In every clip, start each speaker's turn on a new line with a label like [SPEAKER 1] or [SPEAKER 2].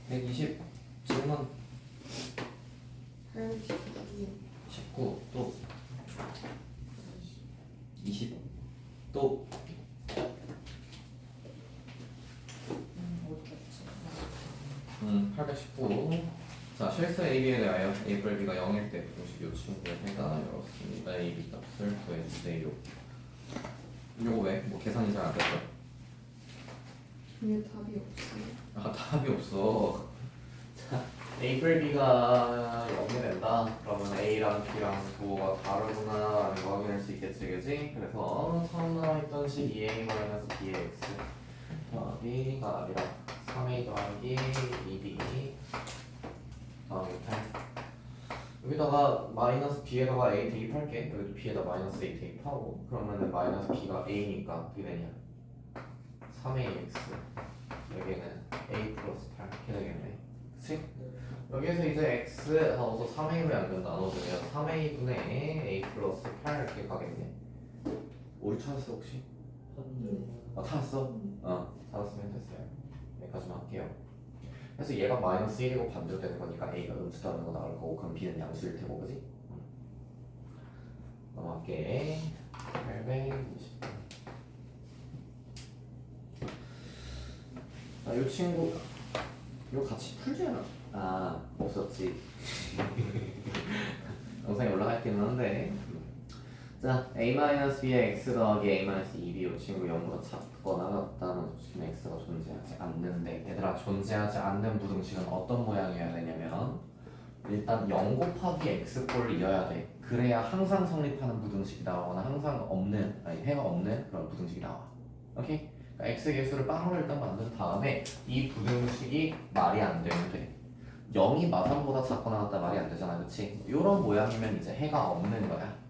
[SPEAKER 1] 120 질문
[SPEAKER 2] 819.
[SPEAKER 1] 19 또 20 또
[SPEAKER 2] 어디 갔지?
[SPEAKER 1] 819. 자, 실수 AB에 대하여 A 뿔 B가 0일 때 부등식 요 친구의 해가 열었습니다. A, B 값을 구해주세요. 요거 왜? 뭐 계산이 잘 안 됐어?
[SPEAKER 2] 왜 답이 없어요?
[SPEAKER 1] 아, 답이 없어. 자, A 뿔 B가 0이 된다. 그러면 A랑 B랑 부호가 다르구나 라는 거 확인할 수 있겠지, 그지? 그래서 처음 나와있던 식 2A-B의 X 더하기가 아니라 3A 더하기 2B 더하기 8. 여기다가 마이너스 B에다가 A 대입할게. 여기도 B에다 마이너스 A 대입하고 그러면은 마이너스 B가 A니까 어떻게 되냐? 3AX 여기는 A 플러스 8 이렇게 되겠네. 그치? 여기에서 이제 X 하고서 3A로 양변 나눠주면 3A분의 A 플러스 8 이렇게 가겠네. 오류 찾았어 혹시? 찾았어? 찾았으면 됐어요. 여기까지만 할게요. 그래서 얘가 마이너스 1이고 반대로 되는 거니까 A가 음수라는 거 나올 거고 그럼 B는 양수일 테고 그지? 넘어갈게. 820. 이 친구 이거 같이 풀잖아. 없었지. 영상에 올라갈기는 한데. 자, A-B의 X 더하기 A-2B 이 친구 0보다 작거나 같다는 조식은 X가 존재하지 않는데 얘들아 존재하지 않는 부등식은 어떤 모양이어야 되냐면 일단 0 곱하기 X꼴을 이어야 돼. 그래야 항상 성립하는 부등식이 나오거나 항상 없는, 해가 없는 그런 부등식이 나와. 오케이? 그러니까 X 개수를 빵으로 일단 만든 다음에 이 부등식이 말이 안 되면 돼. 0이 마삼보다 작거나 같다 말이 안 되잖아, 그치? 이런 모양이면 이제 해가 없는 거야.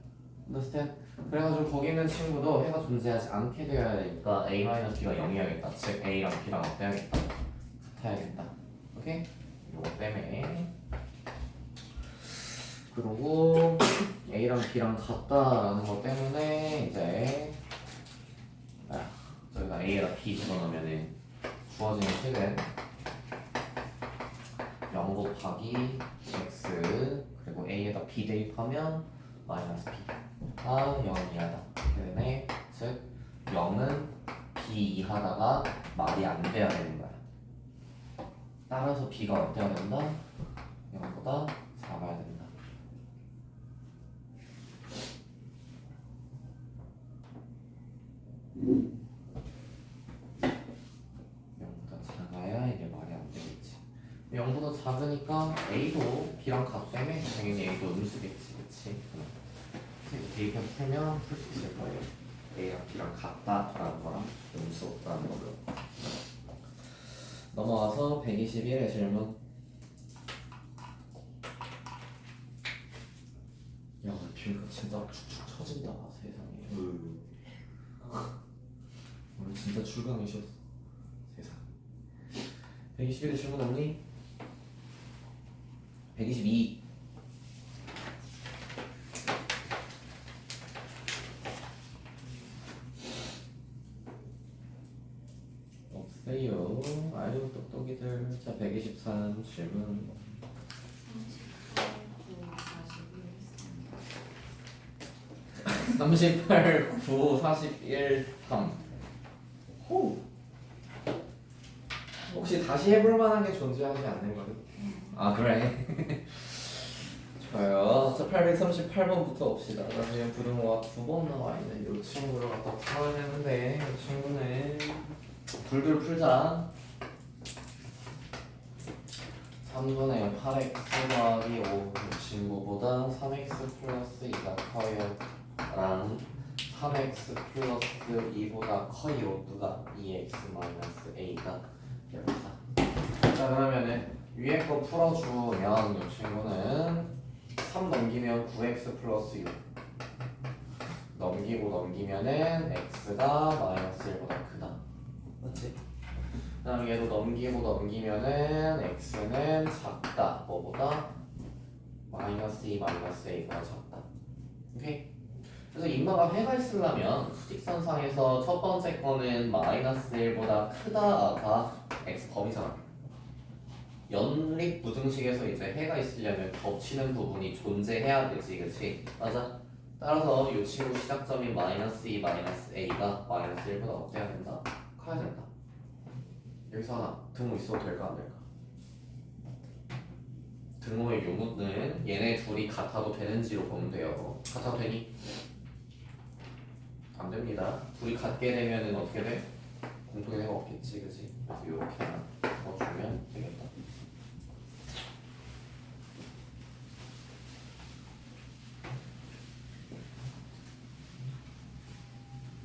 [SPEAKER 1] understand? 그래가지고 거기 있는 친구도 해가 존재하지 않게 되어야 되니까 A-B가 0이어야겠다. 즉 A랑 B랑 어때야겠다? 같아야겠다. 오케이? 요거 때문에 그리고 A랑 B랑 같다라는 것 때문에 이제 저희가 A에다 B 집어넣으면은 주어지는 식은 0 곱하기 X 그리고 A에다 B 대입하면 마이너스 B가 0 이하다 이렇게 되네. 즉 0은 B 이하다가 말이 안 돼야 되는 거야. 따라서 B가 어때야 된다? 0보다 작아야 된다. 작아야 이게 말이 안 되겠지. 0보다 작으니까 A도 B랑 같다며 당연히 A도 음수겠지, 그치? 대입해서 풀면 풀 수 있을 거예요. A랑 B랑 같다라는 거랑 음수라는 거로. 넘어와서 121의 질문. 야, 비가 진짜 축축 처진다, 세상에. 오늘 진짜 출강이셨어. 121의 질문 없니? 122. 없어요. 아유 똑똑이들. 자, 123 질문. 38, 9, 41, 3. 호. 혹시 다시 해볼 만한 게 존재하지 않는 거요? 그래. 좋아요. 자, 838번부터 봅시다. 나중에 부등호가 2번 나와 있는 이 친구를 갖다 풀어야 되는데 이 친구는 둘둘 풀자. 3분의 8x 더하기 5 이 친구보다 3x 플러스 2가 커요 랑 3x 플러스 2보다 커요 누가 2x 마이너스 a가 이렇다. 자, 그러면은 위에 거 풀어주면 이 친구는 3 넘기면 9x 플러스 6 넘기면은 x가 마이너스 1보다 크다. 맞지? 그 다음에 얘도 넘기면은 x는 작다. 뭐보다? 마이너스 2 마이너스 a보다 작다. 오케이? 그래서 인마가 해가 있으려면 수직선상에서 첫 번째 거는 마이너스 1보다 크다가 x 범위잖아. 연립 부등식에서 이제 해가 있으려면 겹치는 부분이 존재해야 되지, 그치? 맞아. 따라서 이 친구 시작점인 마이너스 2, 마이너스 a가 마이너스 1보다 어때야 된다? 커야 된다. 여기서 하나 등호 있어도 될까 안 될까? 등호의 유무는 얘네 둘이 같아도 되는지로 보면 돼요. 같아도 되니? 안 됩니다. 둘이 같게 되면은 어떻게 돼? 공통의 해가 없겠지, 그치? 그래서 이렇게 하나 넣어주면 되겠다.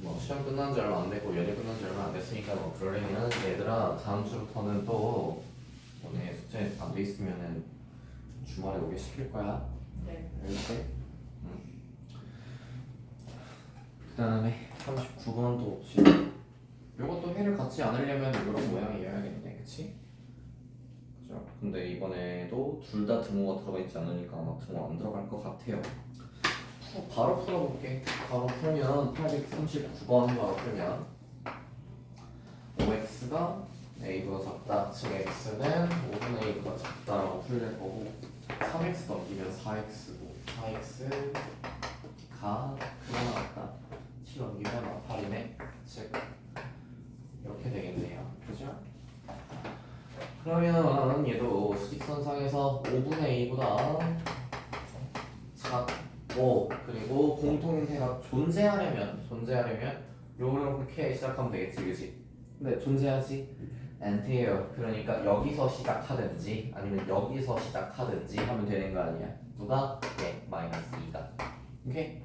[SPEAKER 1] 뭐 시험 끝난 지 얼마 안 됐고 연휴 끝난 지 얼마 안 됐으니까 뭐 그럴 얘기는 하는데 얘들아 다음 주부터는 또 너네 숙제 안 돼 있으면은 주말에 오게 시킬 거야.
[SPEAKER 2] 네.
[SPEAKER 1] 알겠지? 응. 그 다음에 39번도 없이 요것도 해를 갖지 않으려면 이런 모양이어야겠네, 그치? 그죠? 근데 이번에도 둘 다 등호가 들어가 있지 않으니까 아마 등호 안 들어갈 것 같아요. 바로 풀어볼게. 바로 풀면 839번 바로 풀면 5x가 a보다 작다, 즉 x는 5분의 a보다 작다라고 풀릴 거고 3x 넘기면 4x고 4x가 크거나 같다 7 넘기면 8이네, 즉 이렇게 되겠네요. 그죠? 그러면 얘도 수직선상에서 5분의 a보다 작고 그리고 공통인 해가 존재하려면 요렇게 시작하면 되겠지, 그치? 근데 존재하지 않대요. 그러니까 여기서 시작하든지 아니면 여기서 시작하든지 하면 되는 거 아니야. 누가? 예, 마이너스 2가. 오케이?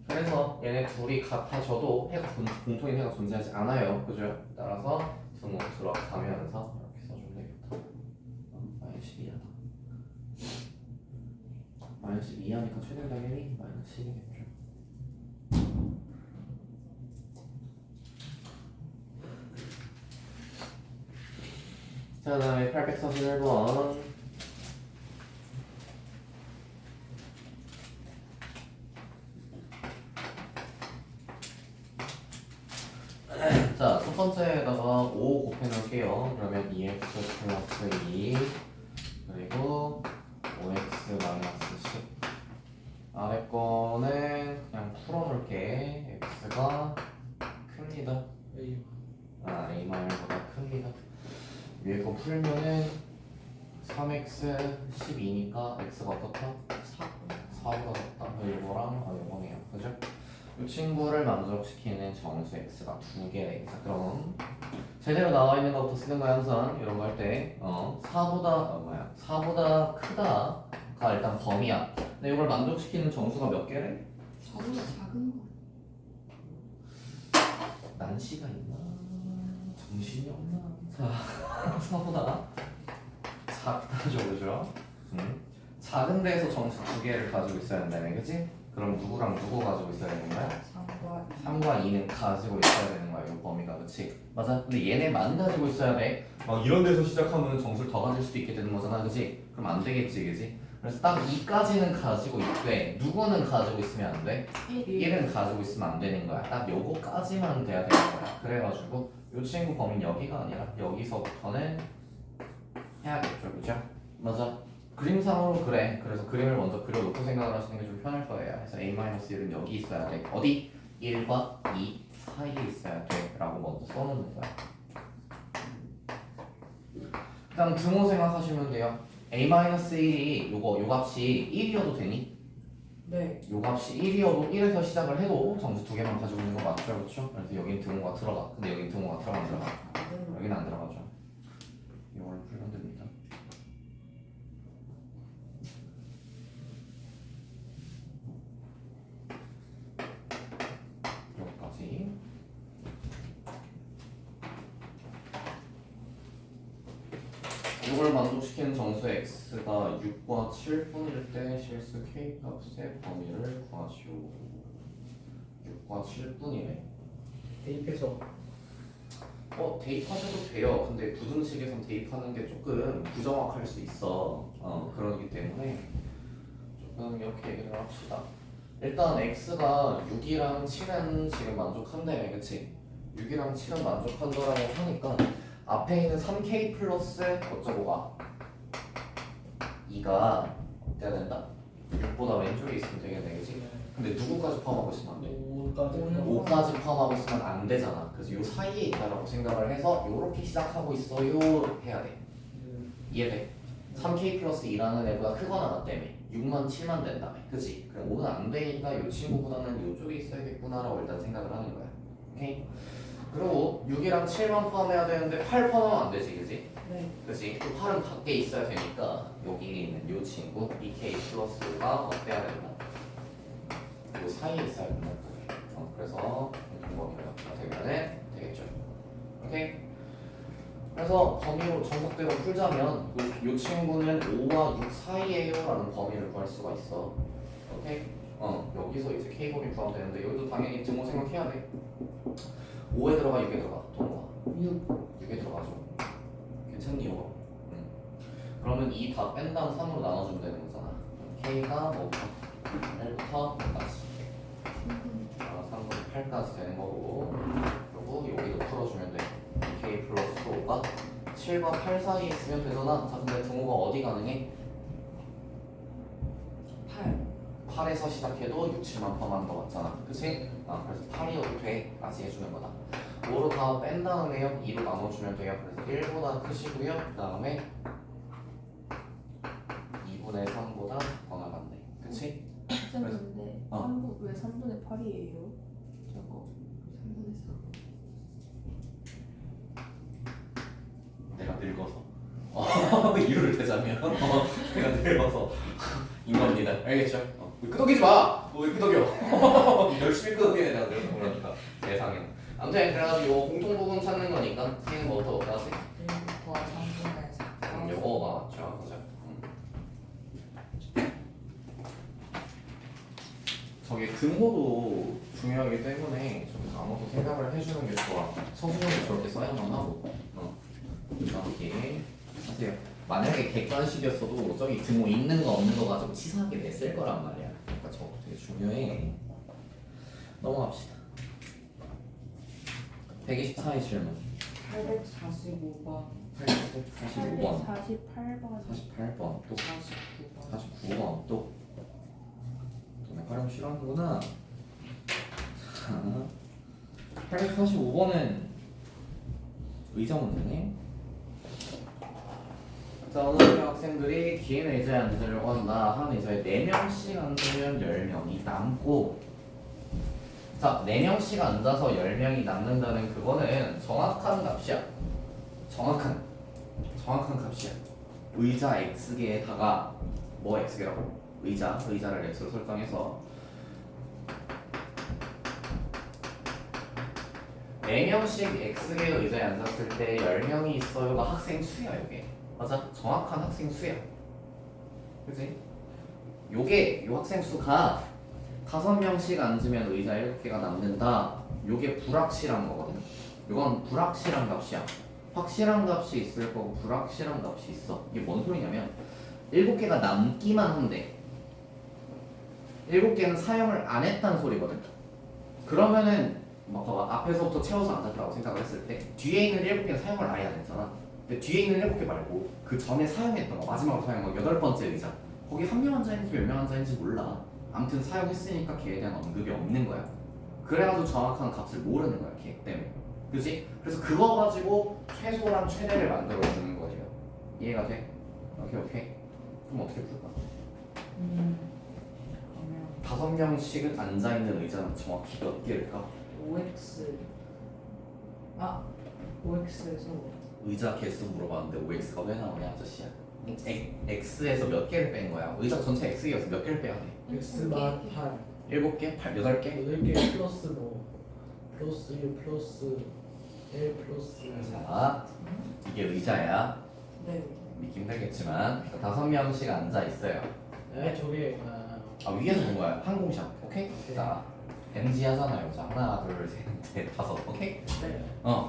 [SPEAKER 1] 그래서 얘네 둘이 같아져도 해가 공통인 해가 존재하지 않아요. 그죠? 따라서 등호 들어가면서 이렇게 써주면 되겠다. 마이너스 12하다. 마이너스 2하니까 최대 당연히 마이너스 1이겠죠. 자, 다음에 841번. 자, 첫 번째에다가 5 곱해놓을게요. 그러면 2x 플러스 2 그리고 5x 마이너스 10. 아래 거는 그냥 풀어놓을게. x가 큽니다. a 마이너스보다 큽니다. 위에 거 풀면은 3x 12니까 x가 어떻다? 4보다 작다. 이거랑 이거네요. 그죠? 이 친구를 만족시키는 정수 x가 두 개래. 자, 그럼 제대로 나와 있는 것부터 쓰는 거야. 항상 이런 거 할 때 4보다 크다가 일단 범위야. 근데 이걸 만족시키는 정수가 몇 개래?
[SPEAKER 2] 저보다 작은 거.
[SPEAKER 1] 난시가 있나? 정신이 없나? 자, 4보다 작다죠, 그죠? 작은 데에서 정수 두 개를 가지고 있어야 된다네, 그치? 그럼 누구랑 누구 가지고 있어야 되는 거야? 3과 2는 가지고 있어야 되는 거야, 이 범위가, 그치? 맞아. 근데 얘네만 가지고 있어야 돼. 막 이런 데서 시작하면 정수를 더 가질 수도 있게 되는 거잖아, 그치? 그럼 안 되겠지, 그치? 그래서 딱 2까지는 가지고 있되 누구는 가지고 있으면 안 돼? 1은 가지고 있으면 안 되는 거야. 딱 요거까지만 돼야 되는 거야. 그래가지고 요 친구 범위는 여기가 아니라 여기서부터는 해야겠죠, 그죠? 맞아. 그림상으로 그래. 그래서 그림을 먼저 그려놓고 생각을 하시는 게 좀 편할 거예요. 그래서 a-1은 여기 있어야 돼. 어디? 1과 2 사이에 있어야 돼 라고 먼저 써놓는 거야. 그다음 등호 생각하시면 돼요. a-1이 요 값이 1이어도 되니?
[SPEAKER 2] 네.
[SPEAKER 1] 요 값이 1이어도 1에서 시작을 해도 정수 두 개만 가지고 있는 거 맞죠? 그렇죠? 그래서 여긴 등호가 들어가. 근데 여긴 등호가 들어가 안 들어가? 여기는 안 들어가죠. 이걸 풀면 됩니다. 여기까지. 이걸 만족시키는 정수 x가 6과 7분일 때 실수 k 값의 범위를 구하시오. 6과 7분이네.
[SPEAKER 3] 대입해서
[SPEAKER 1] 대입하셔도 돼요. 근데 부등식에선 대입하는 게 조금 부정확할 수 있어. 그러기 때문에 조금 이렇게 얘기를 합시다. 일단 x가 6이랑 7은 지금 만족한대, 그치? 6이랑 7은 만족한다라고 하니까 앞에 있는 3k 플러스 어쩌고 가 2가 어때야 된다? 6보다 왼쪽에 있으면 되겠네, 그치? 근데 누구까지 포함하고 있으면 안 돼? 5까지 포함하고 있으면 안 되잖아. 그래서 요 사이에 있다라고 생각을 해서 요렇게 시작하고 있어요 해야 돼. 이해돼? 3k 플러스 2라는 애보다 크거나 같다며 6만 7만 된다며, 그치? 그럼 5는 안 되니까 요 친구보다는 요쪽에 있어야겠구나라고 일단 생각을 하는 거야. 오케이? 그리고 6이랑 7만 포함해야 되는데 8 포함하면 안 되지, 그치?
[SPEAKER 2] 네.
[SPEAKER 1] 그치? 또 8은 밖에 있어야 되니까 여기 있는 요 친구 2k 플러스 5가 어때야 된다? 요 사이에 있어야 된다. 그래서 동범위가 되면 되겠죠. 오케이? 그래서 범위로 정석대로 풀자면 요 친구는 5와 6 사이에요 라는 범위를 구할 수가 있어. 오케이? 여기서 이제 K범위 구하면 되는데 여기도 당연히 등호 생각해야 돼. 5에 들어가 6에 들어가 동호가 6에 들어가죠. 괜찮니 이거? 그러면 이 다 뺀 다음 3으로 나눠주면 되는 거잖아. K가 뭐부터? 1부터 8까지 3분의 8까지 되는 거고, 그리고 여기도 풀어주면 돼. K 플러스 5가 7과 8 사이에 있으면 되잖아. 자, 근데 등호가 어디 가능해?
[SPEAKER 2] 8.
[SPEAKER 1] 8에서 시작해도 6, 7만 포함하는 거 맞잖아. 그치? 그래서 8이어도 돼. 까지 해주는 거다. 5로 다 뺀 다음에요 2로 나눠주면 돼요. 그래서 1보다 크시고요. 그 다음에 2분의 3보다 작거나 같네. 그치?
[SPEAKER 3] 근데 왜 3분의 8이에요? 저거
[SPEAKER 2] 3분의 4.
[SPEAKER 1] 내가 늙어서 이유를 대자면 내가 늙어서 인건입니다. 알겠죠? 끄덕이지 마! 왜 끄덕여? 열심히 끄덕이네. 내가 늙어서 그러니까 세상에. 아무튼 그래가지고 공통 부분 찾는 거니까 K는 뭐부터 어디까지?
[SPEAKER 3] 1부터 3분의 4.
[SPEAKER 1] 요거 맞죠? 그죠? 저게 등호도 중요하기 때문에 좀 단어도 생각을 해주는 게 좋아. 서술형도 저렇게 써야만 하고. 이렇게 하세요. 만약에 객관식이었어도 저기 등호 있는 거 없는 거 가지고 치사하게 냈을 거란 말이야. 그러니까 저거 되게 중요해. 넘어갑시다. 124의 질문.
[SPEAKER 2] 845번.
[SPEAKER 1] 845번.
[SPEAKER 3] 48번.
[SPEAKER 1] 48번. 또
[SPEAKER 2] 49번.
[SPEAKER 1] 49번. 또. 너네 활용 싫어하는구나. 자, 845번은 의자 문제네. 자, 오늘 학생들이 긴 의자에 앉으려고 한다. 한 의자에 4명씩 앉으면 10명이 남고, 자, 4명씩 앉아서 10명이 남는다는 그거는 정확한 값이야. 정확한 값이야. 의자 X개에다가 뭐 X개라고? 의자를 X로 설정해서 4명씩 X개의 의자에 앉았을 때 10명이 있어요가 학생 수야. 이게 맞아? 정확한 학생 수야. 그치? 요게 요 학생 수가 5명씩 앉으면 의자 7개가 남는다. 요게 불확실한 거거든. 요건 불확실한 값이야. 확실한 값이 있을 거고 불확실한 값이 있어. 이게 뭔 소리냐면 7개가 남기만 한데 7개는 사용을 안 했다는 소리거든. 그러면은 막 봐봐, 앞에서부터 채워서 앉았다고 생각을 했을 때 뒤에 있는 7개는 사용을 아예 안 했잖아. 근데 뒤에 있는 7개 말고 그 전에 사용했던 거, 마지막으로 사용한 거 8번째 의자, 거기 한 명 앉아있는지 몇 명 앉아있는지 몰라. 아무튼 사용했으니까 걔에 대한 언급이 없는 거야. 그래가지고 정확한 값을 모르는 거야, 걔 때문에. 그치? 그래서 그거 가지고 최소랑 최대를 만들어주는 거예요. 이해가 돼? 오케이. 그럼 어떻게 풀까?
[SPEAKER 2] 그러면
[SPEAKER 1] 5명씩은 앉아있는 의자는 정확히 몇 개일까?
[SPEAKER 2] OX. 5X에서
[SPEAKER 1] 의자 개수 물어봤는데 OX가 왜 나오냐 아저씨야. X에서 몇 개를 뺀 거야? 의자 전체 X여서 몇 개를 빼야 돼?
[SPEAKER 4] X만 8
[SPEAKER 1] 7개? 8개?
[SPEAKER 4] 8개 플러스 뭐 플러스 1 플러스 1 플러스
[SPEAKER 1] 자, 이게 의자야.
[SPEAKER 2] 네.
[SPEAKER 1] 믿기 힘들겠지만 5명씩 앉아 있어요.
[SPEAKER 4] 네 저게
[SPEAKER 1] 위에서 본 거야. 항공샷. 오케이?
[SPEAKER 4] 네.
[SPEAKER 1] 자, MG 하잖아요. 자, 하나, 둘, 셋, 넷, 다섯. 오케이?
[SPEAKER 4] 네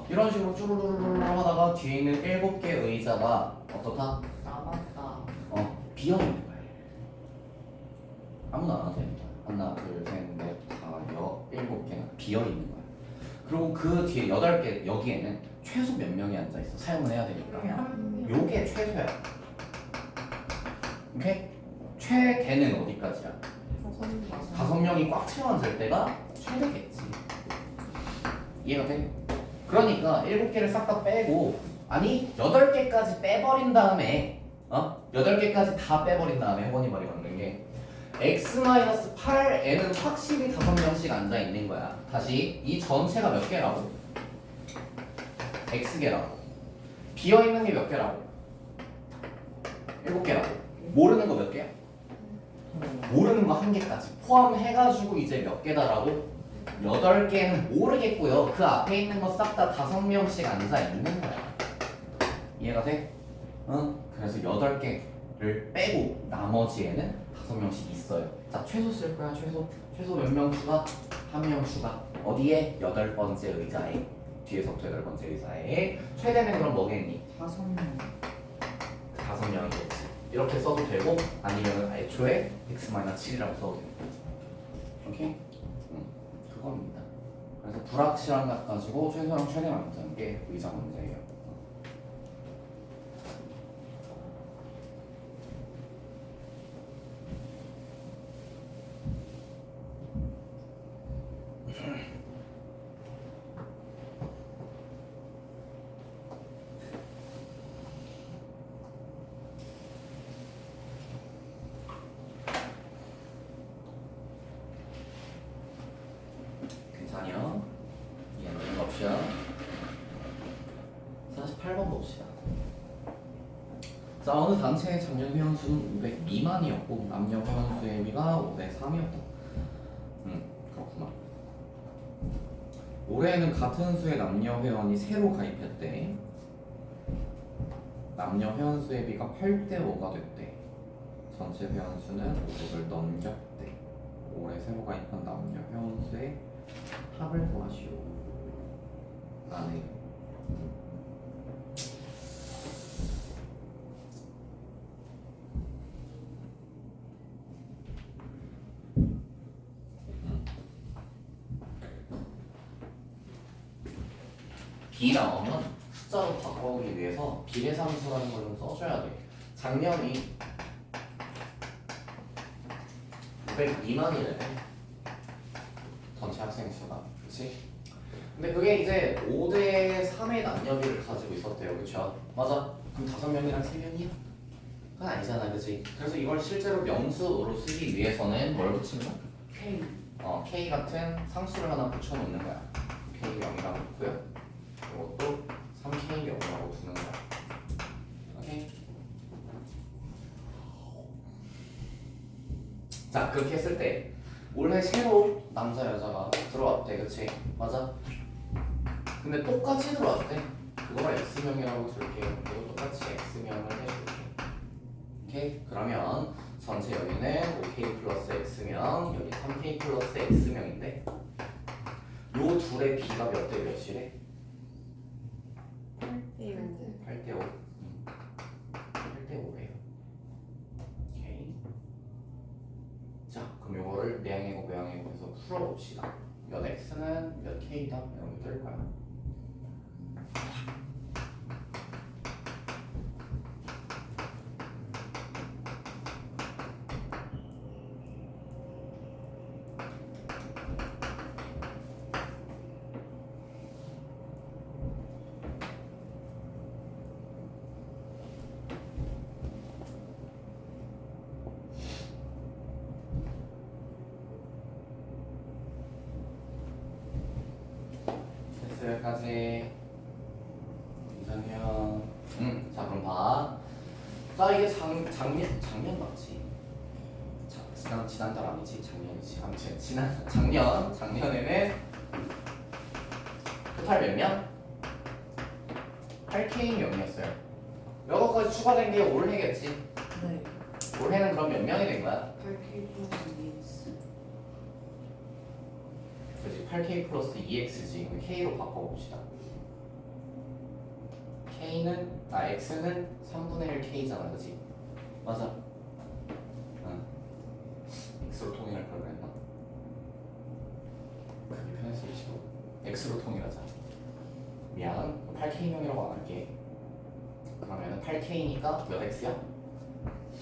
[SPEAKER 1] 이런 식으로 쭈루루루 하다가 뒤에 있는 7개 의자가 어떻다?
[SPEAKER 2] 남았다.
[SPEAKER 1] 비어있는 거야. 아무나 안 와도 되는 거야. 하나, 둘, 셋, 넷, 다, 7개가 비어있는 거야. 그리고 그 뒤에 8개, 여기에는 최소 몇 명이 앉아있어. 사용을 해야 되니까. 요게 최소야. 오케이? 최대는 어디까지야? 5명이 꽉 채워질 때가 최대겠지. 이해가 돼? 그러니까 7개를 싹 다 빼고 아니 8개까지 빼버린 다음에 8개까지 다 빼버린 다음에 해보니 말이 맞는 게 x-8n은 확실히 5명씩 앉아있는 거야. 다시 이 전체가 몇 개라고? x개라고. 비어있는 게 몇 개라고? 7개라고. 모르는 거 몇 개야? 모르는 거 1개까지 포함해가지고 이제 몇 개다라고? 8개는 모르겠고요. 그 앞에 있는 거 싹 다 5명씩 앉아있는 거야. 이해가 돼? 응? 그래서 8개를 빼고 나머지에는 5명씩 있어요. 자, 최소 쓸 거야. 최소 몇 명 추가? 1명 추가. 어디에? 8번째 의자에. 뒤에서부터 8번째 의자에. 최대는 그럼 뭐겠니?
[SPEAKER 2] 5명.
[SPEAKER 1] 5명이겠지. 이렇게 써도 되고 아니면 애초에 x-7이라고 써도 되고. 오케이? 그겁니다. 그래서 불확실한 것 가지고 최소랑 최대만 문제는 게 의자 문제예요. 괜찮아요? 이해하는 거 없이요. 48번 봅시다. 자, 어느 단체의 작년 회원수는 500 미만이었고 남녀 회원 수의 비가 503이었다. 그렇구나. 올해에는 같은 수의 남녀 회원이 새로 가입했대. 남녀 회원 수의 비가 8대5가 됐대. 전체 회원 수는 500을 넘겼대. 올해 새로 가입한 남녀 회원 수의 합을 구하시오. 라네. 비라는 숫자로 바꿔오기 위해서 비례상수라는 걸 좀 써줘야 돼. 작년이 500 미만이래. 전체 학생 수가. 그치? 근데 그게 이제 5대 3의 남녀비를 가지고 있었대요. 그쵸? 맞아. 그럼 5명이랑 3명이야? 그건 아니잖아. 그치? 그래서 이걸 실제로 명수로 쓰기 위해서는 뭘 붙이는 거야?
[SPEAKER 2] K.
[SPEAKER 1] K 같은 상수를 하나 붙여놓는 거야. K 0이라고 놓고요. 이것도 3K 0이라고 두는 거야. 오케이? 자, 그렇게 했을 때 올해 새로 남자 여자가 들어왔대. 그치? 맞아? 근데 똑같이 들어왔대. 그거를 X명이라고 둘게요. 그리고 똑같이 X명을 해줄게. 오케이? 그러면 전체 여기는 5K 플러스 X명, 여기 3K 플러스 X명인데 요 둘의 비가 몇 대 몇이래? 8대 5. 8대 5래요. 오케이. 자, 그럼 요거를 내항이고 외항이고 해서 풀어봅시다. 몇 X는 몇 K다? 이런 게 뜰 거야. 여기까지. 이상형. 자, 그럼 봐. 자, 이게 작년 맞지? 지난달 아니지? 작년이지. 아무튼 작년에는 토탈 몇 명? 8K 명이었어요. 여기까지 추가된 게 올해겠지?
[SPEAKER 2] 네.
[SPEAKER 1] 올해는 그럼 몇 명이 된 거야?
[SPEAKER 2] 8K 플러스 EX.
[SPEAKER 1] 그렇지. 8K 플러스 2X지. 그럼 K로 바꿔봅시다. X는 3분의 1 K잖아, 그렇지? 맞아. 응. X로 통일할 걸 그랬나? 그게 편해서 이시고 X로 통일하자. 미안. 8K명이라고 안 할게. 그러면 8K니까 몇 X야?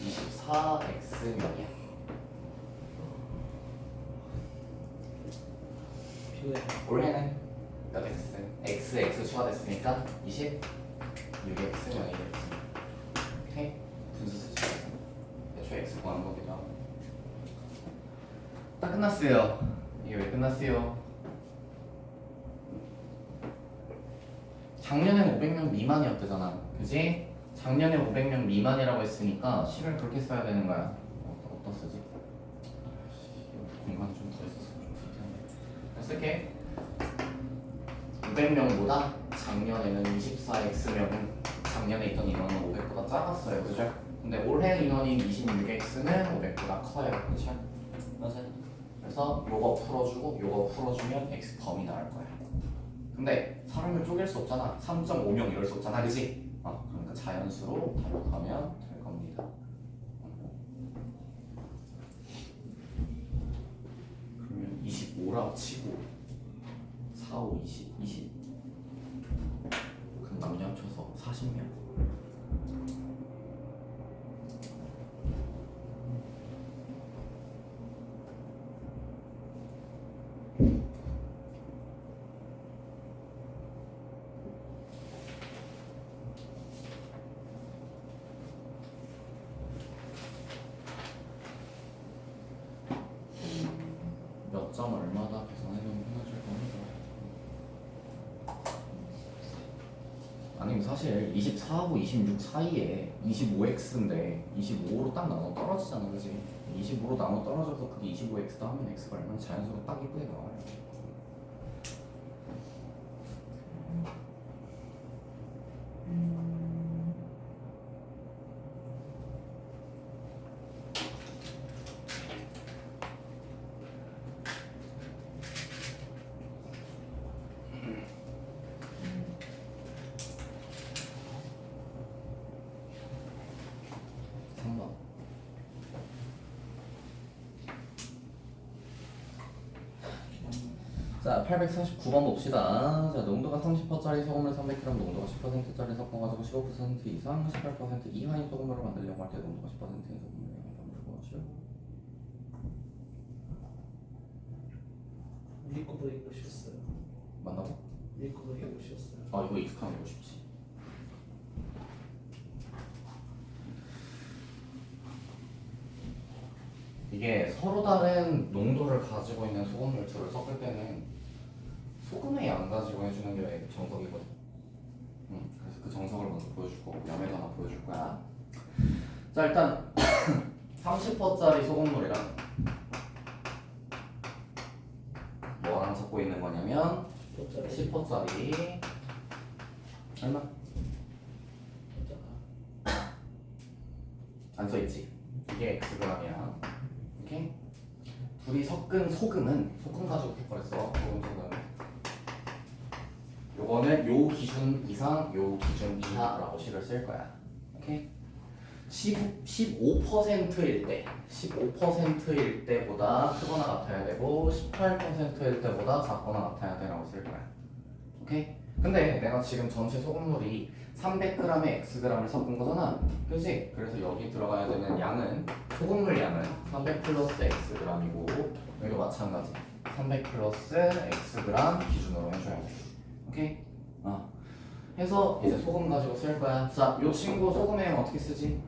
[SPEAKER 1] 24. 24x면이야.
[SPEAKER 4] 피곤해.
[SPEAKER 1] 올해는 몇 x? x 추가됐으니까 26x면이 되겠지. 오케이? 분수 쓰지 말고 애초에 x 구하는 거기도 하고. 딱 끝났어요. 이게 왜 끝났어요? 작년엔 500명 미만이었대잖아. 그지? 작년에 500명 미만이라고 했으니까 식을 그렇게 써야 되는 거야. 어디다 쓰지? 공간 좀 더 있었으면 좀 불편해. 쓸게. 500명보다 작년에는 24x명은 작년에 있던 인원은 500보다 작았어요. 그죠? 근데 올해 인원인 26x는 500보다 커요. 그죠? 맞아요. 그래서 요거 풀어주고 요거 풀어주면 x 범위 나올 거야. 근데 사람을 쪼갤 수 없잖아. 3.5명 이럴 수 없잖아. 그지? 그러니까 자연수로 답하면 될 겁니다. 그러면 25라고 치고 4, 5, 20 그럼 남녀 합쳐서 40명. 몇 점 얼마다 계산해놓으면 편하실 겁니다. 아니면 사실 24하고 26 사이에 25x인데 25로 딱 나눠 떨어지잖아. 그지? 25로 나눠 떨어져서 그게 25x다 하면 x가 얼마나 자연스럽게 딱 이쁘게 나와요. 자, 849번 봅시다. 자, 농도가 30%짜리 소금물 300g, 농도가 10%짜리 섞어 가지고 15% 이상, 18% 이하인 소금물을 만들려고 할 때 농도가 10%인 소금물을 만들어주고
[SPEAKER 4] 우리 거보다 이거 쉬웠어요.
[SPEAKER 1] 맞나고?
[SPEAKER 4] 우리 거보다 이거 쉬웠어요.
[SPEAKER 1] 이거 익숙하면 이거 쉽지. 이게 서로 다른 농도를 가지고 있는 소금물 둘을 섞을 때는 소금의 양 가지고 해주는 게 정석이거든. 그래서 그 정석을 먼저 보여줄 거고 염에도 하나 보여줄 거야. 자, 일단 30%짜리 소금물이랑 뭐랑 섞고 있는 거냐면 10%짜리 얼마? 안 써있지? 이게 xg이야. 오케이? 둘이 섞은 소금 가지고 했거랬어. 소금. 요거는 요 기준 이상, 요 기준 이하라고 식을 쓸 거야. 오케이? 15%일 때, 15%일 때보다 크거나 같아야 되고 18%일 때보다 작거나 같아야 되라고 쓸 거야. 오케이? 근데 내가 지금 전체 소금물이 300g에 xg을 섞은 거잖아. 그지? 그래서 여기 들어가야 되는 양은 소금물 양은 300 플러스 xg이고 여기도 마찬가지 300 플러스 xg 기준으로 해줘야 돼. 오케이? 해서 이제 소금 가지고 쓸 거야. 자, 요 친구 소금의 양 어떻게 쓰지?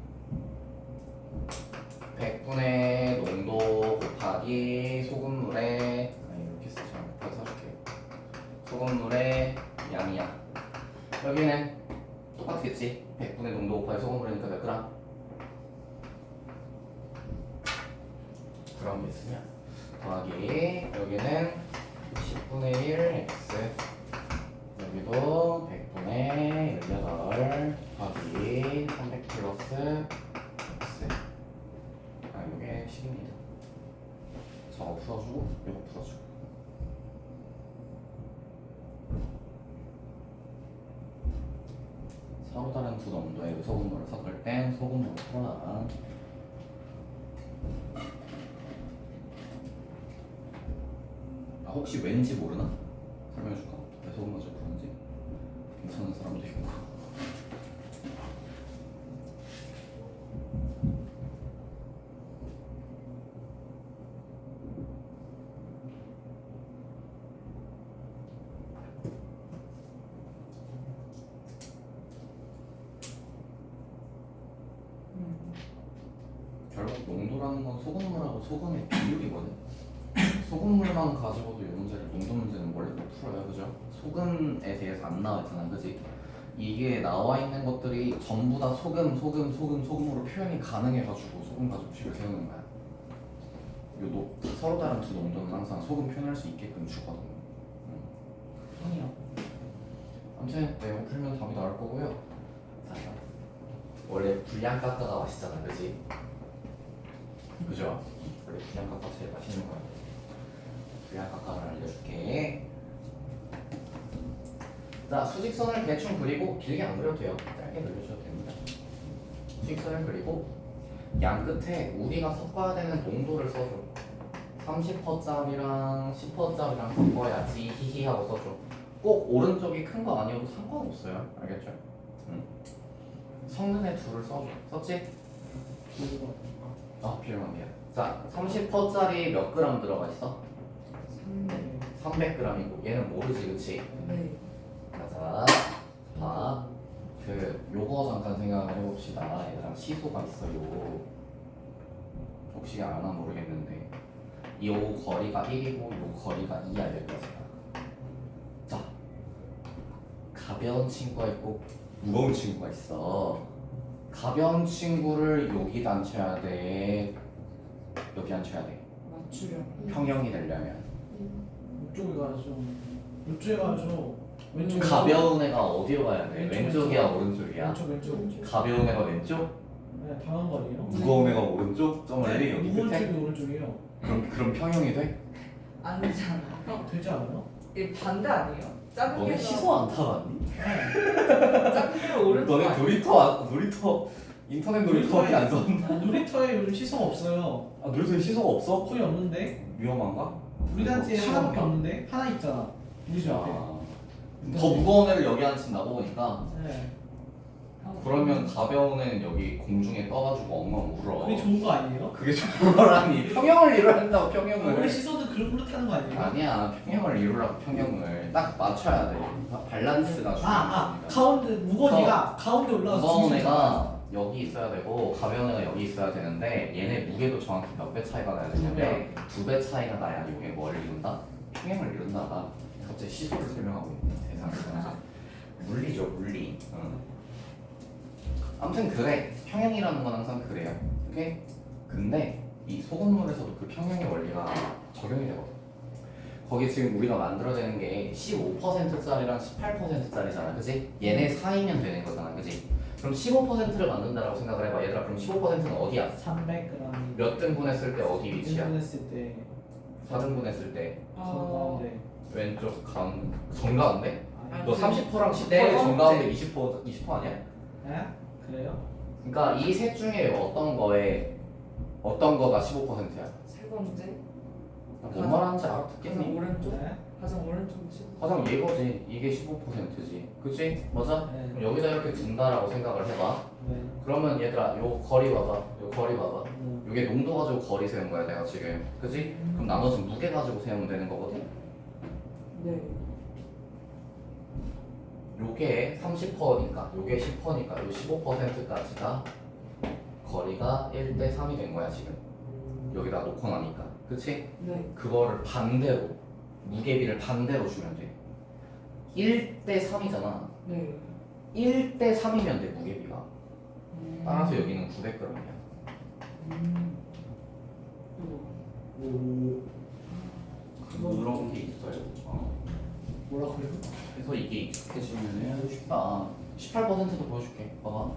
[SPEAKER 1] 100분의 농도 곱하기 소금물의 이렇게 쓰지 않고 곱하기 써줄게요. 소금물의 양이야. 여기는 똑같겠지? 100분의 농도 곱하기 소금물이니까 몇 그램? 그런 게 있으면 더하기 여기는 10분의 1 x 여기도 100분의 18 더하기 300 플러스 x 이게 10입니다. 저거 풀어주고 이거 풀어주고 서로 다른 두 농도의 소금물을 섞을 땐 소금물을 풀어놔. 혹시 왠지 모르나? 설명해줄까? 왜 소금 가지고 푸는지? 괜찮은 사람도 있고 결국 농도라는 건 소금물하고 소금의 비율이거든. 소금물만 가지고도 이 문제를 농도 문제는 원래 못 풀어요, 그죠? 소금에 대해서 안 나와 있잖아, 그지? 이게 나와 있는 것들이 전부 다 소금으로 표현이 가능해가지고 소금 가지고 식을 세우는 거야. 서로 다른 두 농도는 항상 소금 표현할 수 있게끔 주거든요.
[SPEAKER 4] 아니야.
[SPEAKER 1] 아무튼 내용 풀면 답이 나올 거고요. 자, 원래 불량 깎아가 맛있잖아, 그지? 그죠? 원래 불량 깎아 제일 맛있는 거야. 불량 깎아를 알려줄게. 자, 수직선을 대충 그리고 길게 안 그려도 돼요. 짧게 그려줘도 됩니다. 수직선을 그리고 양 끝에 우리가 섞어야 되는 농도를 써줘. 30%짜리랑 10%짜리랑 섞어야지 히히 하고 써줘. 꼭 오른쪽이 큰 거 아니어도 상관없어요. 알겠죠? 응. 섞는 애 둘을 써줘. 썼지? 필요한 게야. 자, 30%짜리 몇 그램 들어가 있어? 300g이고 얘는 모르지, 그치?
[SPEAKER 2] 네.
[SPEAKER 1] 자, 봐. 요거 잠깐 생각을 해봅시다. 얘들아, 시소가 있어요. 혹시 아나 모르겠는데 요 거리가 1이고 요 거리가 2야, 여기까지가. 자, 가벼운 친구가 있고 무거운 친구가 있어. 가벼운 친구를 여기 앉혀야 돼, 여기 앉혀야 돼.
[SPEAKER 2] 맞추려.
[SPEAKER 1] 평형이 되려면
[SPEAKER 4] 이쪽에 가야죠. 이쪽에 가야죠. 왼쪽.
[SPEAKER 1] 가벼운 애가 어디로 가야 돼?
[SPEAKER 4] 왼쪽,
[SPEAKER 1] 왼쪽이야,
[SPEAKER 4] 왼쪽.
[SPEAKER 1] 오른쪽이야?
[SPEAKER 4] 왼쪽.
[SPEAKER 1] 가벼운 애가 왼쪽?
[SPEAKER 4] 네, 당한 거 아니에요?
[SPEAKER 1] 무거운 애가 오른쪽? 저 멀리 여기
[SPEAKER 4] 무거운
[SPEAKER 1] 끝에?
[SPEAKER 4] 쪽이 오른쪽이에요.
[SPEAKER 1] 그럼 평형이 돼?
[SPEAKER 3] 아니잖아.
[SPEAKER 4] 되지 않아요?
[SPEAKER 3] 이 반대 아니에요? 작은
[SPEAKER 1] 너네
[SPEAKER 3] 게
[SPEAKER 1] 시소 안 타봤니?
[SPEAKER 3] 작은 게 오른쪽
[SPEAKER 1] 너네
[SPEAKER 3] 아니에요?
[SPEAKER 1] 놀이터 인터넷 놀이터밖에 안 썼나?
[SPEAKER 4] 놀이터에 요즘 시소가 없어요.
[SPEAKER 1] 아, 놀이터에 시소가 없어?
[SPEAKER 4] 거의 없는데.
[SPEAKER 1] 위험한가?
[SPEAKER 4] 우리 단지에 하나밖에
[SPEAKER 1] 시원해?
[SPEAKER 4] 없는데. 하나 있잖아. 우리 집 앞에.
[SPEAKER 1] 더 무거운 애를 여기 앉힌다고 보니까
[SPEAKER 4] 네.
[SPEAKER 1] 그러면 가벼운 애는 여기 공중에 떠가지고 엉엉 울어.
[SPEAKER 4] 그게 좋은 거 아니에요?
[SPEAKER 1] 그게 좋은 거라니. 평형을 이루려고
[SPEAKER 4] 원래
[SPEAKER 1] 평형을.
[SPEAKER 4] 시소도 그런 걸로 타는 거 아니에요?
[SPEAKER 1] 아니야, 평형을 이루려고 평형을 딱 맞춰야 돼. 밸런스가 중요합니다.
[SPEAKER 4] 가운데 무거운 애가 가운데 올라가서
[SPEAKER 1] 무거운
[SPEAKER 4] 중심이
[SPEAKER 1] 애가 여기 있어야 되고 가벼운 애가 여기 있어야 되는데 얘네 무게도 정확히 몇 배 차이가 나야 되는데 2배 차이가 나야 이게 뭐를 이룬다? 평형을 이룬다가 갑자기 시소를 설명하고 있는 세상에서 물리죠, 물리. 아무튼 그래, 평형이라는 건 항상 그래요. 오케이? 근데 이 소금물에서도 그 평형의 원리가 적용이 되거든. 거기 지금 우리가 만들어내는 게 15%짜리랑 18%짜리잖아, 그지? 얘네 사이면 되는 거잖아, 그지? 그럼 15%를 만든다라고 생각을 해봐. 얘들아, 그럼 15%는 어디야?
[SPEAKER 4] 300g.
[SPEAKER 1] 몇 등분 했을 때 어디 위치야?
[SPEAKER 4] 했을 때
[SPEAKER 1] 4등분 했을 때
[SPEAKER 4] 가운데.
[SPEAKER 1] 왼쪽 가운데? 정가운데?
[SPEAKER 2] 아니,
[SPEAKER 1] 너 30%랑 10%의
[SPEAKER 3] 네
[SPEAKER 1] 정가운데 20% 아니야?
[SPEAKER 4] 네? 그래요?
[SPEAKER 1] 그러니까 이 셋 중에 어떤 거가 15%야?
[SPEAKER 2] 세 번째.
[SPEAKER 1] 뭔 말하는지
[SPEAKER 2] 가장
[SPEAKER 1] 알아듣겠니?
[SPEAKER 2] 오른쪽.
[SPEAKER 4] 네?
[SPEAKER 2] 가장 오른쪽 십.
[SPEAKER 1] 가장 얘거지. 이게 15%지. 그치? 맞아?
[SPEAKER 4] 네.
[SPEAKER 1] 그럼 여기다 이렇게 둔다라고 생각을 해봐.
[SPEAKER 4] 네.
[SPEAKER 1] 그러면 얘들아, 요 거리 봐봐. 요 거리 봐봐.
[SPEAKER 4] 음.
[SPEAKER 1] 요게 농도 가지고 거리 세운 거야, 내가 지금. 그치? 그럼 나머지 무게 가지고 세우면 되는 거거든?
[SPEAKER 2] 네.
[SPEAKER 1] 요게 30%니까, 요게 10%니까, 요 15%까지가 거리가 1대 3이 된 거야, 지금. 여기다 놓고 나니까. 그치?
[SPEAKER 2] 네.
[SPEAKER 1] 그거를 반대로, 무게비를 반대로 주면 돼. 1대 3이잖아.
[SPEAKER 2] 네.
[SPEAKER 1] 1대 3이면 돼, 무게비가. 따라서 여기는 900g이야.
[SPEAKER 4] 오.
[SPEAKER 1] 그런 게 있어요.
[SPEAKER 4] 뭐라고요?
[SPEAKER 1] 그래서 이게 익숙해지면은 쉽다. 18%도 보여줄게. 봐봐.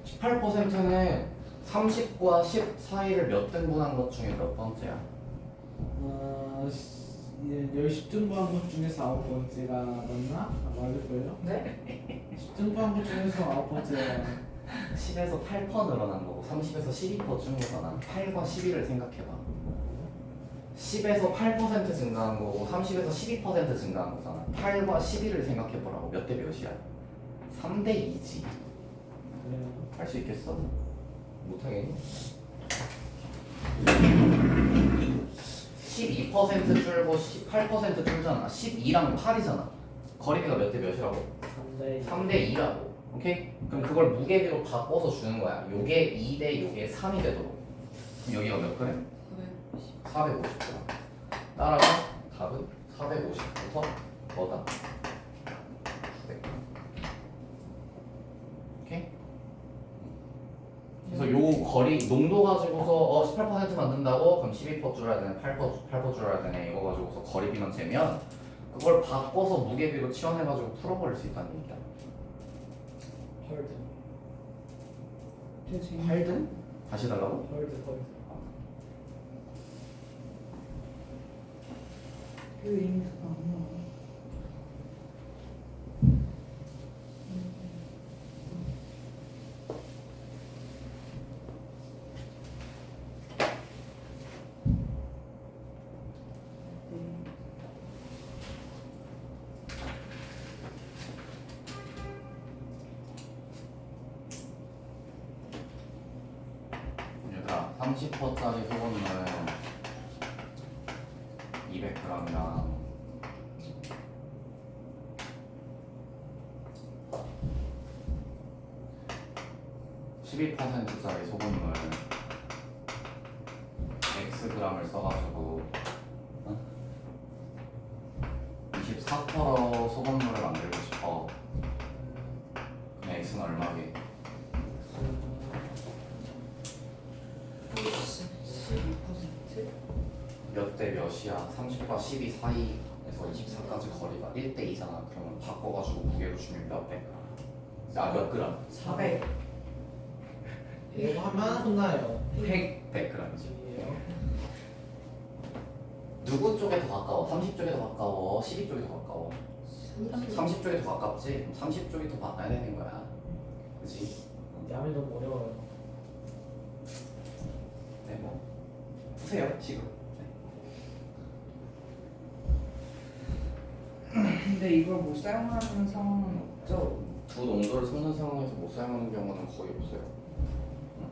[SPEAKER 1] 18%는 30과 10 사이를 몇 등분한 것 중에 몇 번째야?
[SPEAKER 4] 10등분 것 중에서 9번째가 맞나? 맞을걸요?
[SPEAKER 3] 네?
[SPEAKER 4] 10등분 것 중에서 9번째가
[SPEAKER 1] 10에서 8% 늘어난 거고 30에서 12% 준 거잖아. 8과 12를 생각해봐. 10에서 8% 증가한 거고 30에서 12% 증가한 거잖아. 8과 12를 생각해보라고. 몇 대 몇이야? 3대 2지.
[SPEAKER 4] 그래요.
[SPEAKER 1] 할 수 있겠어? 못하겠니? 12% 줄고 18% 줄잖아. 12랑 8이잖아. 거리비가 몇 대 몇이라고? 3대 2라고. 오케이? 그럼 그걸 무게비로 바꿔서 주는 거야. 요게 2대 요게 3이 되도록. 여기가 몇 그램?
[SPEAKER 3] 950.
[SPEAKER 1] 450g. 따라서 답은 450부터 뭐다? 900g. 오케이? 그래서 요 거리 농도 가지고서 18% 만든다고 그럼 12% 줄여야 되네, 8% 줄여야 되네 이거 가지고서 거리 비만 재면 그걸 바꿔서 무게비로 치환해가지고 풀어버릴 수 있다는 얘기야.
[SPEAKER 4] 헐드.
[SPEAKER 2] 되게 재밌.
[SPEAKER 1] 할든? 다시 달라고?
[SPEAKER 4] 헐드.
[SPEAKER 2] 그 인트가 안 나와.
[SPEAKER 1] 얘들아 30%짜리 소금은 200g이랑 12%짜리 소금을 Xg을 써가지고 24% 소금물을 만들고 싶어. 그럼 X는 얼마게?
[SPEAKER 3] 12%?
[SPEAKER 1] 몇 대 몇이야? 30과 12 사이에서 24까지 거리가 1대 2잖아. 그러면 바꿔가지고 무게로 주면 몇 배? 몇 그램?
[SPEAKER 3] 400.
[SPEAKER 4] 이거 하면 혼나요.
[SPEAKER 1] 100g이지.
[SPEAKER 4] 이에요.
[SPEAKER 1] 누구 쪽에 더 가까워? 30 쪽에 더 가까워? 12 쪽에 더 가까워? 30 쪽에 더 가깝지? 그럼 30 쪽이 더 많아야 되는 거야. 그치?
[SPEAKER 4] 야매 너무 어려워요.
[SPEAKER 1] 네, 뭐 푸세요, 식으로.
[SPEAKER 2] 근데 이걸 못 사용하는 상황은 없죠?
[SPEAKER 1] 두 농도를 섞는 상황에서 못 사용하는 경우는 거의 없어요. 응?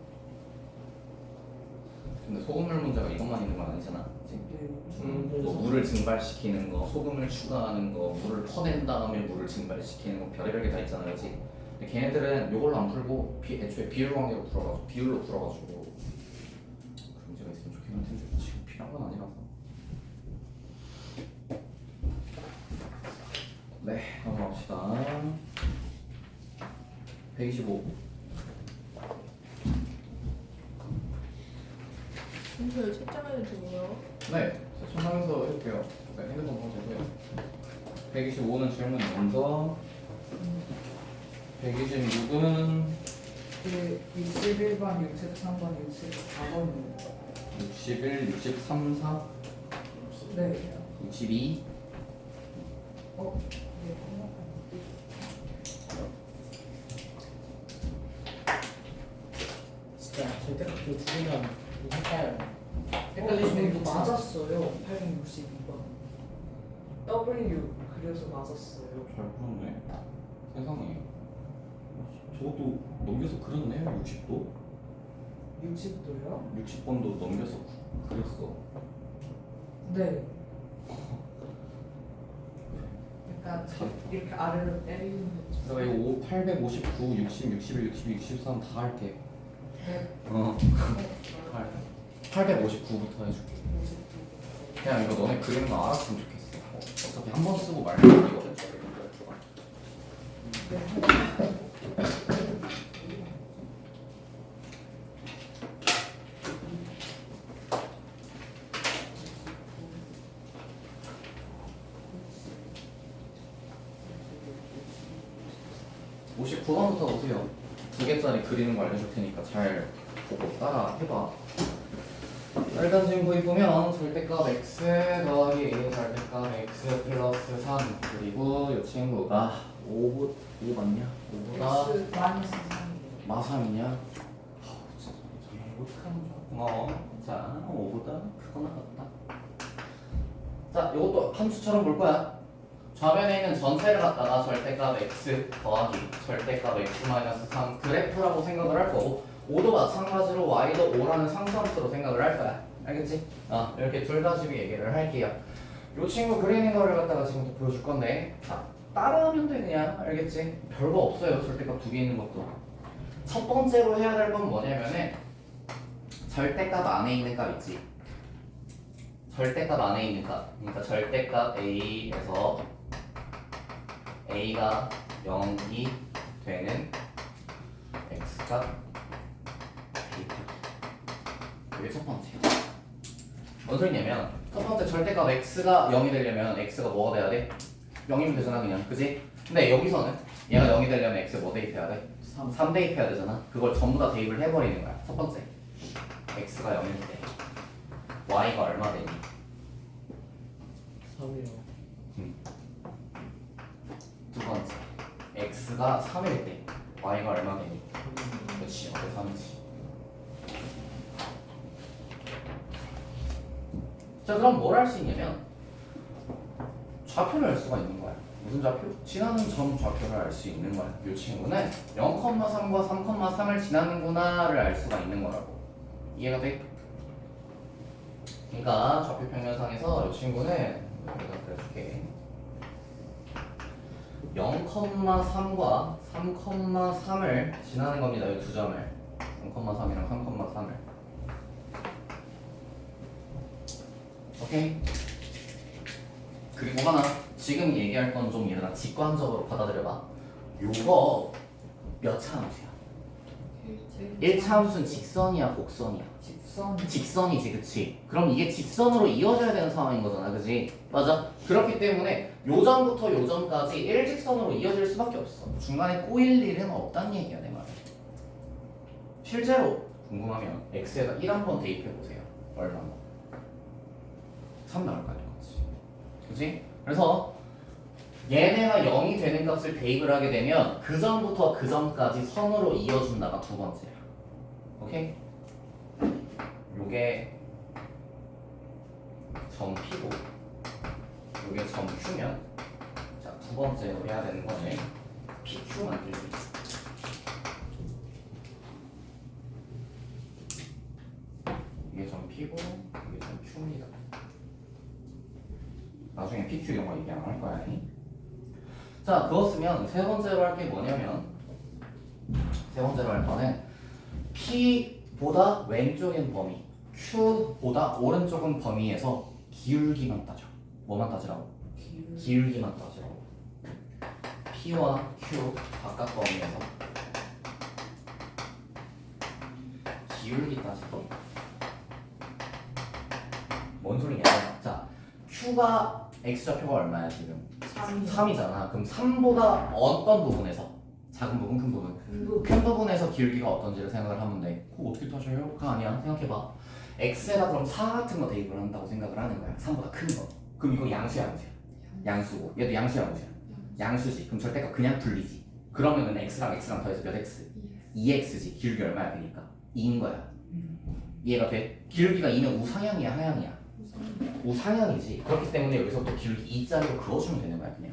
[SPEAKER 1] 근데 소금물 문제가 이것만 있는 건 아니잖아. 그치?
[SPEAKER 2] 네.
[SPEAKER 1] 뭐 물을 증발시키는 거, 소금을 추가하는 거, 물을 퍼낸 다음에 물을 증발시키는 거 별의별 게 다 있잖아, 그렇지? 근데 걔네들은 이걸로 안 풀고 애초에 비율 관계로 풀어가지고 비율로 풀어가지고 그 문제가 있으면 좋긴 한데 지금 필요한 건 아니라서. 네, 넘어갑시다. 125.
[SPEAKER 3] 근데 채점해도 되고요.
[SPEAKER 1] 네, 세척하면서 해볼게요. 네, 핸드폰 보면 되고요. 125는 질문 먼저. 126은
[SPEAKER 2] 그 61번, 63번, 64번이요.
[SPEAKER 1] 61, 63, 4,
[SPEAKER 2] 네.
[SPEAKER 1] 62.
[SPEAKER 2] 네.
[SPEAKER 4] 진짜 절대값 두 개면 헷갈려요.
[SPEAKER 2] 이거
[SPEAKER 4] 헷갈리시는 거
[SPEAKER 2] 맞았어요. 862번. W 그래서 맞았어요.
[SPEAKER 1] 잘 풀었네. 세상에. 저것도 넘겨서 그렸네. 60도.
[SPEAKER 2] 60도요?
[SPEAKER 1] 60번도 넘겨서 그렸어.
[SPEAKER 2] 네.
[SPEAKER 3] 약간 이렇게 아래로 때리는 거죠.
[SPEAKER 1] 내가 이거 859, 60, 61, 62, 63 다 할게.
[SPEAKER 2] 네.
[SPEAKER 1] 다 할게. 859부터 해줄게.
[SPEAKER 2] 60도.
[SPEAKER 1] 그냥 이거 너네 그리는 거 알았으면 좋겠어. 어차피 한 번 쓰고 말면 이거. 네. 59번부터 오세요. 두 개짜리 그리는 거 알려줄 테니까 잘 보고 따라 해봐. 일단 지금 거기 보면 절대값 x 더하기 절대값 x 플러스 3 그리고 이 친구가 5 맞냐? 5보다
[SPEAKER 3] X 마이너스 3이에요.
[SPEAKER 1] 마3이냐? 진짜 정말 못하는 줄 고마워. 자, 5보다 크거나 같다. 자, 이것도 함수처럼 볼 거야. 좌변에 있는 전체를 갖다가 절대값 x 더하기 절대값 x 마이너스 3 그래프라고 생각을 할 거고 5도 마찬가지로 y도 5라는 상수함수로 생각을 할 거야. 알겠지? 이렇게 둘 가지고 얘기를 할게요. 이 친구 그리는 거를 갖다가 지금부터 보여줄 건데 자, 따라하면 돼 그냥. 알겠지? 별거 없어요. 절대값 두 개 있는 것도. 첫 번째로 해야 될 건 뭐냐면은 절대값 안에 있는 값 있지. 절대값 안에 있는 값. 그러니까 절대값 a에서 a가 0이 되는 x값 이게 첫 번째야. 뭔 소리냐면 첫 번째 절대값 x가 0이 되려면 x가 뭐가 돼야 돼? 0이면 되잖아 그냥. 그지? 근데 여기서는 얘가 0이 되려면 x 뭐 대입해야 돼? 3 대입해야 되잖아. 그걸 전부 다 대입을 해버리는 거야. 첫 번째 x가 0일 때 y가 얼마 되니?
[SPEAKER 4] 3이요.
[SPEAKER 1] 두 번째 x가 3일 때 y가 얼마 되니? 그렇지. 어때 3이지. 자 그럼 뭘 할 수 있냐면 좌표를 알 수가 있는 거야. 무슨 좌표? 지나는 점 좌표를 알 수 있는 거야. 이 친구는 0,3과 3,3을 지나는구나를 알 수가 있는 거라고. 이해가 돼? 그러니까 좌표 평면상에서 이 친구는 내가 그려줄게. 0,3과 3,3을 지나는 겁니다. 이 두 점을 0,3이랑 3,3을. 오케이. 그리고 하나 지금 얘기할 건 좀 얘들아 직관적으로 받아들여봐. 요거 몇 차 함수야? 1차 함수는 직선이야 곡선이야?
[SPEAKER 2] 직선.
[SPEAKER 1] 직선이지 그치? 그럼 이게 직선으로 이어져야 되는 상황인 거잖아 그치? 맞아? 그렇기 때문에 요점부터 요점까지 일직선으로 이어질 수밖에 없어. 중간에 꼬일 일은 없다는 얘기야 내 말은. 실제로 궁금하면 x에다 1 한번 대입해보세요. 얼마나? 3 나올 거 아니야 그치? 그치? 그래서 얘네가 0이 되는 값을 대입을 하게 되면 그 점부터 그 점까지 선으로 이어준다가 두 번째야. 오케이? 요게 점 P고 요게 점 Q면 자 두 번째로 해야 되는 거는 PQ 만들기. 이게 점 P고 이게 점 Q입니다. 나중에 PQ 이런 거 얘기 안 할 거야. 자 그렇으면 세 번째로 할 게 뭐냐면 세 번째로 할 거는 P보다 왼쪽인 범위 Q보다 오른쪽은 범위에서 기울기만 따져. 뭐만 따지라고? 기울기만 따지라고. P와 Q 바깥 범위에서 기울기 따지기. 뭔 소리냐? 자 Q가 X좌표가 얼마야 지금? 3이잖아. 그럼 3보다 어떤 부분에서? 작은 부분, 큰 부분? 큰 부분에서 기울기가 어떤지를 생각을 하면 돼. 그거 어떻게 따져요? 그거 아니야. 생각해봐. X에다 그럼 4 같은 거 대입을 한다고 생각을 하는 거야. 3보다 큰 거. 그럼 이거 양수야, 양수야? 양수고. 얘도 양수야, 양수야? 양수지. 그럼 절대값 그냥 불리지. 그러면은 X랑 더해서 몇 X? 2X지. 기울기 얼마야 되니까? 2인 거야. 이해가 돼? 기울기가 2는 우상향이야, 하향이야? 우상향이지. 그렇기 때문에 여기서부터 기울기 2짜리로 그어주면 되는 거야 그냥.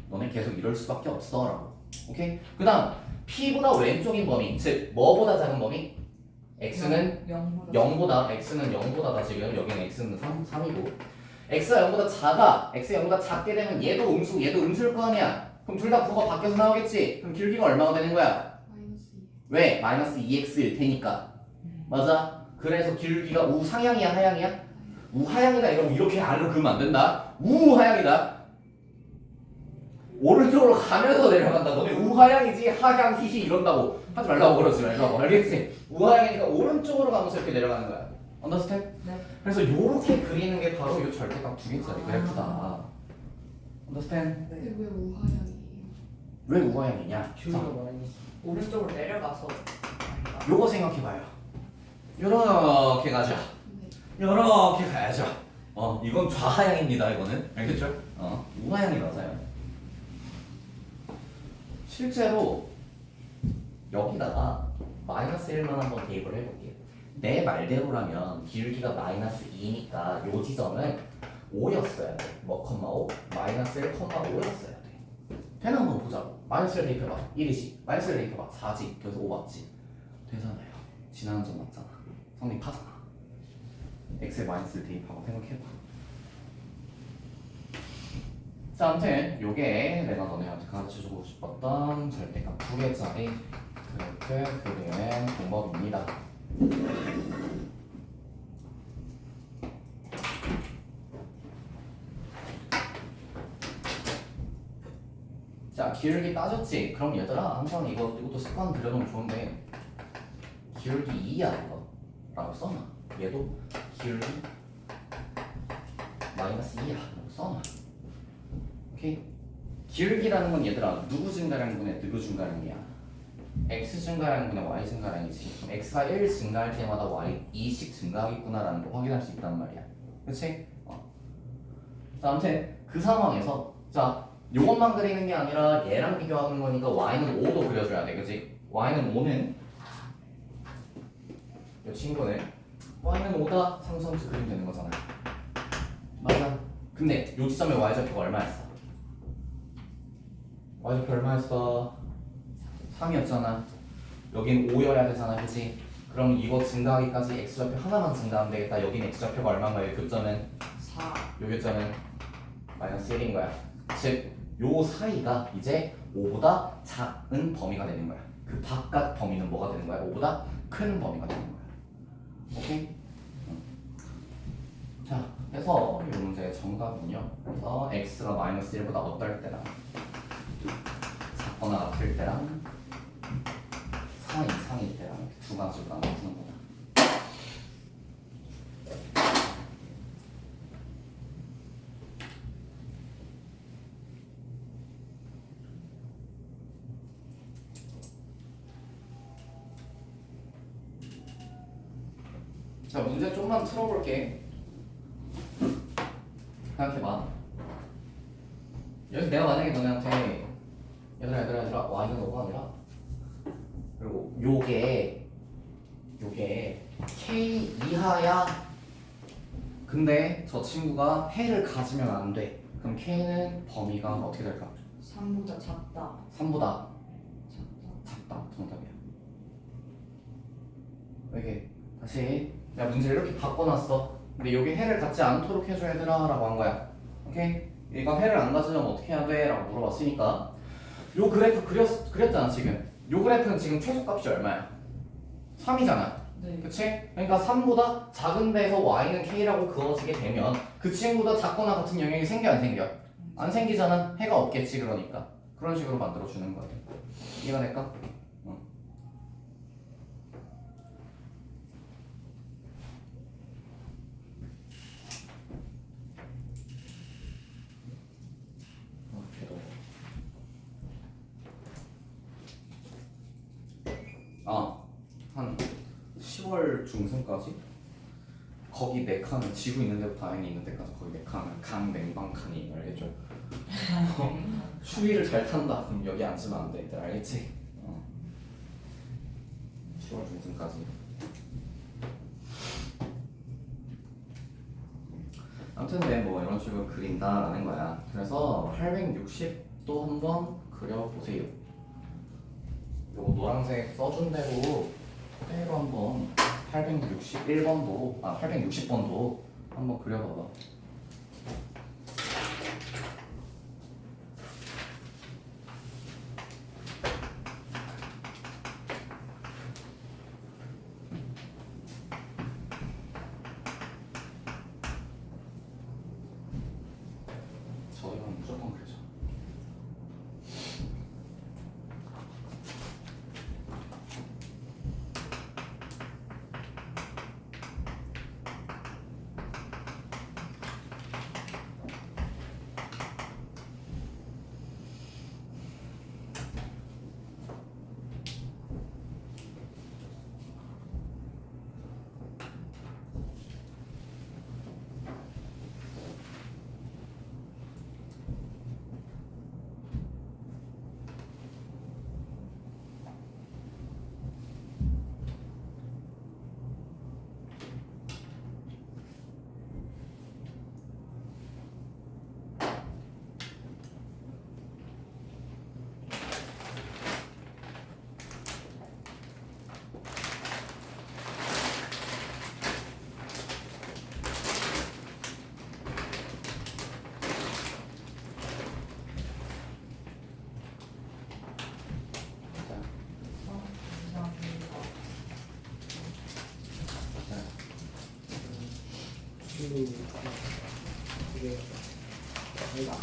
[SPEAKER 1] 너네 계속 이럴 수밖에 없어 라고. 오케이? 그 다음 P보다 왼쪽인 범위 즉 뭐보다 작은 범위? X는 0보다 X는 0보다다 지금. 여기는 X는 3이고 X가 0보다 작아. X가 0보다 작게 되면 얘도 음수 얘도 음수일 거 아니야. 그럼 둘 다 부호가 바뀌어서 나오겠지. 그럼 기울기가 얼마가 되는 거야? 왜? 마이너스 2X일 테니까. 맞아? 그래서 기울기가 우상향이야 하향이야? 우하향이다 이러면 이렇게 아래로 그으면 안 된다. 우하향이다. 오른쪽으로 가면서 내려간다. 너네 우하향이지 하향 히히 이런다고 하지 말라고 그러지 말라고. 알겠지? 우하향이니까 오른쪽으로 가면서 이렇게 내려가는 거야. 언더스탠드?
[SPEAKER 2] 네.
[SPEAKER 1] 그래서 요렇게 그리는 게 바로 요 절대값 두 개짜리 그래프다. 언더스탠드?
[SPEAKER 2] 네.
[SPEAKER 3] 왜 우하향이에요?
[SPEAKER 1] 왜 우하향이냐?
[SPEAKER 4] Q가
[SPEAKER 1] 자,
[SPEAKER 4] 마이너스.
[SPEAKER 2] 오른쪽으로 내려가서.
[SPEAKER 1] 요거 생각해봐요. 요렇게 가자. 요렇게 가야죠. 이건 좌하향입니다. 이거는 알겠죠? 우하향이 맞아요. 실제로 여기다가 마이너스 1만 한번 대입을 해볼게요. 내 말대로라면 기울기가 마이너스 2니까 요 지점은 5였어야 돼. 뭐 컴마 5? 마이너스 1, 5였어야 돼. 되나 한번 보자고. 마이너스 1 대입해봐. 1이지. 마이너스 1 대입해봐. 4지. 그래서 5 맞지? 되잖아요. 지나는 점 맞잖아. 성립하잖아. x에 마이너스를 대입하고 생각해봐. 자, 아무튼 요게 내가 너네한테 가르쳐주고 싶었던 절대값 두 개짜리 그래프 그리는 방법입니다.
[SPEAKER 5] 자, 기울기 따졌지? 그럼 얘들아 항상 이것도 습관 들여놓으면 좋은데 기울기 2야 이거 라고 써놔. 얘도 기울기 마이너스 2야 라고 써놔. 오케이? 기울기라는 건 얘들아 누구 증가량분의 누구 증가량이야? x 증가량분의 y 증가량이지. 그럼 x가 1 증가할 때마다 y 2씩 증가하겠구나라는 거 확인할 수 있단 말이야. 그치? 자, 아무튼 그 상황에서 자 요것만 그리는 게 아니라 얘랑 비교하는 거니까 y는 5도 그려줘야 돼. 그치? y는 5는 이 친구는 y는 5다 상수함수 그리면 되는 거잖아. 맞아. 근데 요 지점에 y좌표가 얼마였어? y좌표 얼마였어? 3이었잖아. 여긴 5여야 되잖아. 그치? 그럼 이거 증가하기까지 x좌표 하나만 증가하면 되겠다. 여긴 x좌표가 얼마인가요? 교점은
[SPEAKER 2] 4.
[SPEAKER 5] 요 교점은 마이너스 1인 거야. 즉, 요 사이가 이제 5보다 작은 범위가 되는 거야. 그 바깥 범위는 뭐가 되는 거야? 5보다 큰 범위가 되는 거야. 오케이? 자, 그래서 이 문제의 정답은요. 그래서 x가 마이너스 1보다 어떨 때랑 작거나 같을 때랑 4 이상일 때랑 이렇게 두 가지로 나눠주는 거다. 자, 문제 좀만 틀어볼게. 생각해봐. 여기서 내가 만약에 너네한테 얘들아 y는 5가 아니라 그리고 요게 k 이하야. 근데 저 친구가 해를 가지면 안 돼. 그럼 k는 범위가 어떻게 될까?
[SPEAKER 2] 3보다 작다.
[SPEAKER 5] 3보다
[SPEAKER 2] 작다.
[SPEAKER 5] 작다. 정답이야. 이게 다시 내가 문제를 이렇게 바꿔놨어. 근데 여기 해를 갖지 않도록 해줘 얘들아 라고 한 거야. 오케이? 얘가 해를 안 가지면 어떻게 해야 돼? 라고 물어봤으니까 요 그래프 그렸잖아 지금. 요 그래프는 지금 최소값이 얼마야? 3이잖아.
[SPEAKER 2] 네.
[SPEAKER 5] 그치? 그러니까 3보다 작은 데서 y는 k라고 그어지게 되면 그 친구보다 작거나 같은 영역이 생겨 안 생겨? 안 생기잖아. 해가 없겠지. 그러니까 그런 식으로 만들어주는 거야. 이해가 될까? 한 10월 중순까지 거기 4칸은 지구 있는 데부터 아연이 있는 데까지 거기 4칸은 강냉방칸이 알겠죠? 추위를 잘 탄다 그럼 여기 앉으면 안 돼. 알겠지? 10월 중순까지. 아무튼 뭐 이런 식으로 그린다라는 거야. 그래서 860도 한번 그려보세요. 요거 노란색 써준 대로 그대로 한번 861번도 860번도 한번 그려봐봐. 저희는 무조건 그려져.
[SPEAKER 4] 이거 이게 아니다.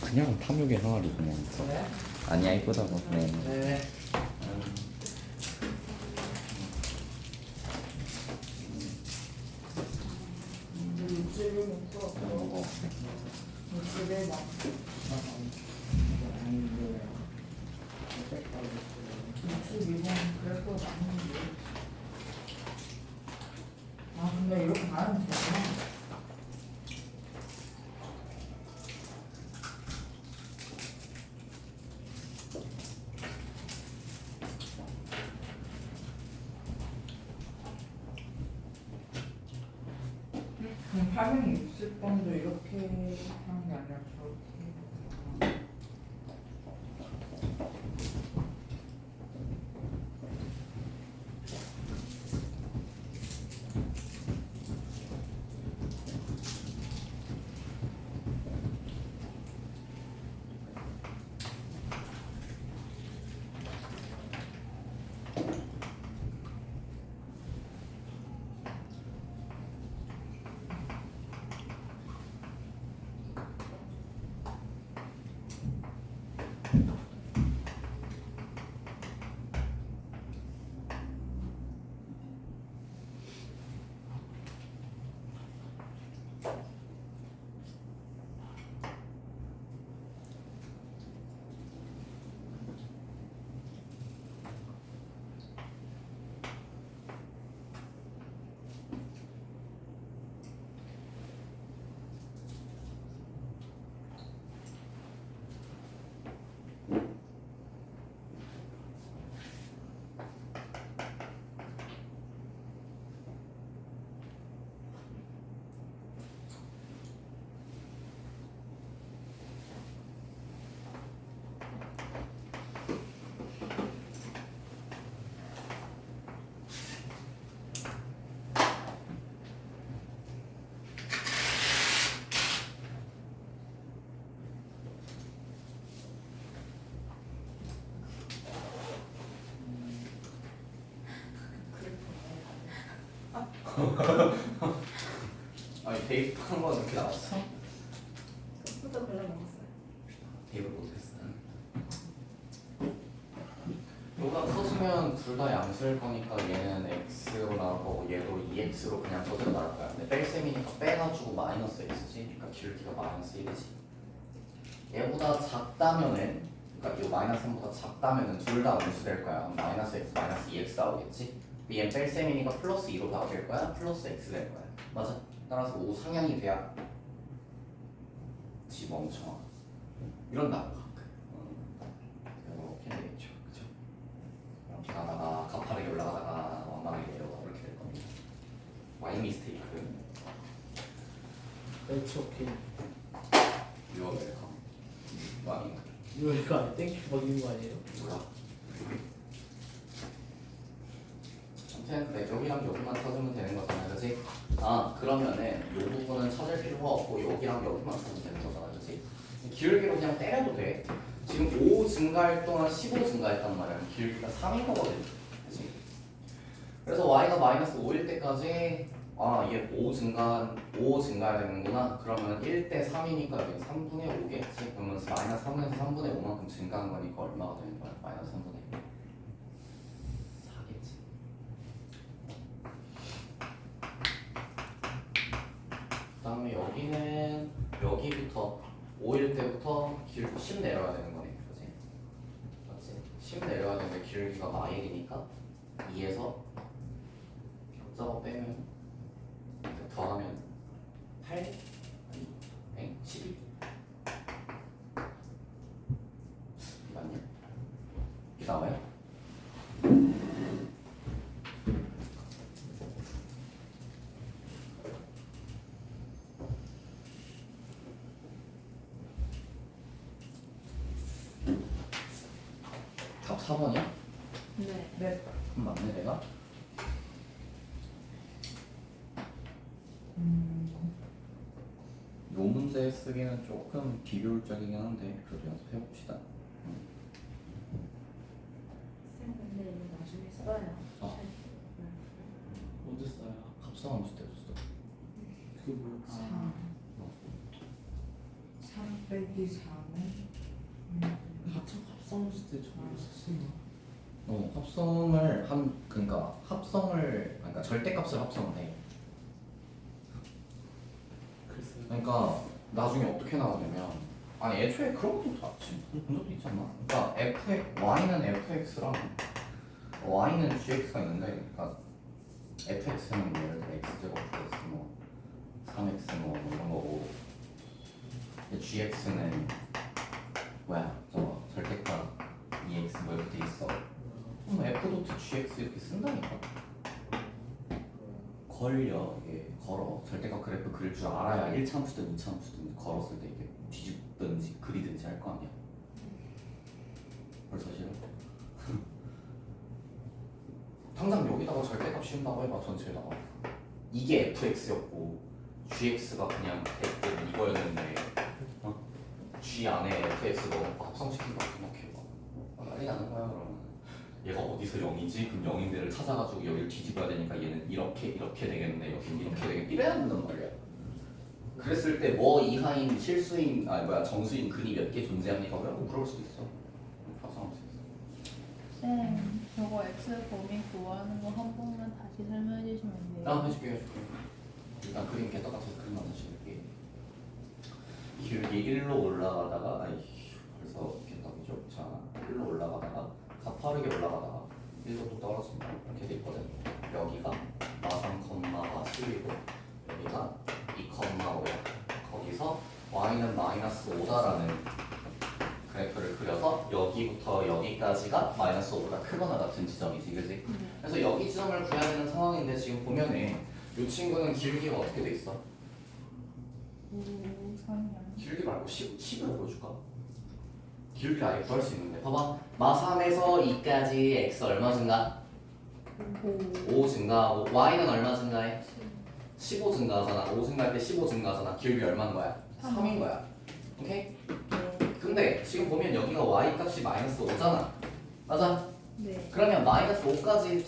[SPEAKER 5] 그냥 탐욕의 항아리 그냥.
[SPEAKER 4] 네.
[SPEAKER 5] 아니야 이쁘다고. 네.
[SPEAKER 4] 네.
[SPEAKER 2] 육즙을 못 풀었고
[SPEAKER 5] 먹어.
[SPEAKER 2] 육즙을 막 육즙 이건 그래도 많은데 아 근데 이렇게 가면 되구나 그럼 860번도 이렇게 하는 게 아니라 저렇게
[SPEAKER 1] 아니 데이트 한거 이렇게 나왔어?
[SPEAKER 3] 끝부터 골라 먹었어요.
[SPEAKER 1] 데이트 못했어. 요가 커지면 둘 다 양수일 거니까 얘는 x로 나올 거고 얘도 2x로 그냥 저대로 나올 거야. 근데 뺄셈이니까 빼가지고 마이너스 x지. 그러니까 기울기가 마이너스 1이지. 얘보다 작다면은, 그러니까 이 마이너스 3보다 작다면은 둘 다 음수될 거야. 마이너스 x, 마이너스 2x 나오겠지. 얘는 뺄셈이니까 플러스 2로 나올 거야. 플러스 x 될 거야. 맞아. 따라서 5 상향이 돼야 지 멍청아. 이런다고 가끔. 이렇게 되겠죠. 그죠? 이렇게 가다가 가파르게 올라가다가 원망하게 내려가 이렇게 될 겁니다. 와인 미스테이크.
[SPEAKER 4] 벤치 오케이.
[SPEAKER 1] 유어 웰컴. 와인.
[SPEAKER 4] 이거 아니 땡큐 먹이는 거 아니에요?
[SPEAKER 1] 몰라. 아무튼 네, 여기랑 여기만 찾으면 되는 거잖아, 그렇지? 아 그러면은 이 부분은 찾을 필요가 없고 여기랑 여기만 찾으면 되는 거잖아, 그렇지? 기울기로 그냥 때려도 돼. 지금 5 증가할 동안 15 증가했단 말이야. 기울기가 3인 거거든, 그렇지? 그래서 y가 마이너스 5일 때까지 얘5 증가해야 되는구나. 그러면 1대 3이니까 여기 3분의 5겠지. 그러면 마이너스 3에서 3분의 5만큼 증가한 거니까 얼마가 되는 거야? 마이너스 3분의 4겠지. 그 다음에 여기는 여기부터 5일 때부터 기울기 10 내려야 되는 거네, 그지? 맞지? 10 내려야 되는데 기울기가 마일이니까 2에서 격자가 빼면 더하면 8? 아니 12? 맞냐? 이게 나와요? 답 4번이야?
[SPEAKER 3] 네.
[SPEAKER 2] 네.
[SPEAKER 1] 맞네 내가? 요 문제 쓰기는 조금 비효율적이긴 한데 그래도 연습해 봅시다.
[SPEAKER 3] 쌤 근데 이거 나중에 써요.
[SPEAKER 1] 어.
[SPEAKER 5] 합성함수 때였어.
[SPEAKER 4] 그게 뭐야?
[SPEAKER 2] 3 빼기 4는
[SPEAKER 4] 합성했을 때 저거 썼었나?
[SPEAKER 5] 합성을 그러니까 절대값을 합성을 해.
[SPEAKER 4] 글쎄.
[SPEAKER 5] 그러니까 나중에 어떻게 나오냐면 아니 애초에 그런 것도 봤지 본 적도 있지 않나? 그러니까 y는 fx랑 y는 gx가 있는데 그러니까 fx는 예를 들어 x제곱 플러스 뭐 3x 뭐 이런 거고 gx는 뭐야 저거 절대값 2x 뭐 이렇게 돼 있어. 그럼 f 도트 gx 이렇게 쓴다니까. 걸려 이게 걸어 절대값 그래프 그릴 줄 알아야 1차 함수든 2차 함수든 걸었을 때 이게 뒤집든지 그리든지 할 거 아니야. 벌써 싫어? 당장 여기다가 절대값 씌운다고 해봐. 전체에다가 이게 fx였고 gx가 그냥 f 이거였는데 g 안에 fx 넣어놓고 합성시킨 거 생각해봐. 난리 나는 거야. 그러면 얘가 어디서 0이지? 그럼 0인 데를 찾아가지고 여기를 뒤집어야 되니까 얘는 이렇게 되겠는데 여기는 이렇게 되겠는데 이래야 된단 말이야. 그랬을 때 뭐 이하인 실수인 정수인 근이 몇 개 존재합니까? 그럼 그럴 수도 있어. 합성할 수 있어.
[SPEAKER 3] 쌤, 저거 X 범위 구하는 거 한 번만 다시 설명해 주시면 안 돼요?
[SPEAKER 5] 나 해줄게. 일단 그림 개 똑같아서 그림만 다시 해줄게. 길게 1로 올라가다가 벌써 개떡이죠. 자 1로 올라가다가 가파르게 올라가다가 1로 또 떨어진다. 이렇게 돼 있거든. 여기가 마상 컴마가 10이고 여기가 2,5야. 거기서 y는 마이너스 5다라는 그래프를 그려서 여기부터 여기까지가 마이너스 5보다 크거나 같은 지점이지, 그지? 그래서 여기 지점을 구해야 되는 상황인데 지금 보면은 이 친구는 길기가 어떻게 돼 있어?
[SPEAKER 3] 3년.
[SPEAKER 5] 길기 말고 10으로 보여줄까? 길기를 아예 구할 수 있는데 봐봐 마3에서 2까지 x 얼마 증가? 5 증가하고 y는 얼마 증가해? 15 증가하잖아. 5 증가할 때 15 증가하잖아. 길기 얼마인 거야? 3인 거야. 오케이? 근데 지금 보면 여기가 y 값이 마이너스 5잖아. 맞아?
[SPEAKER 3] 네.
[SPEAKER 5] 그러면 마이너스 5까지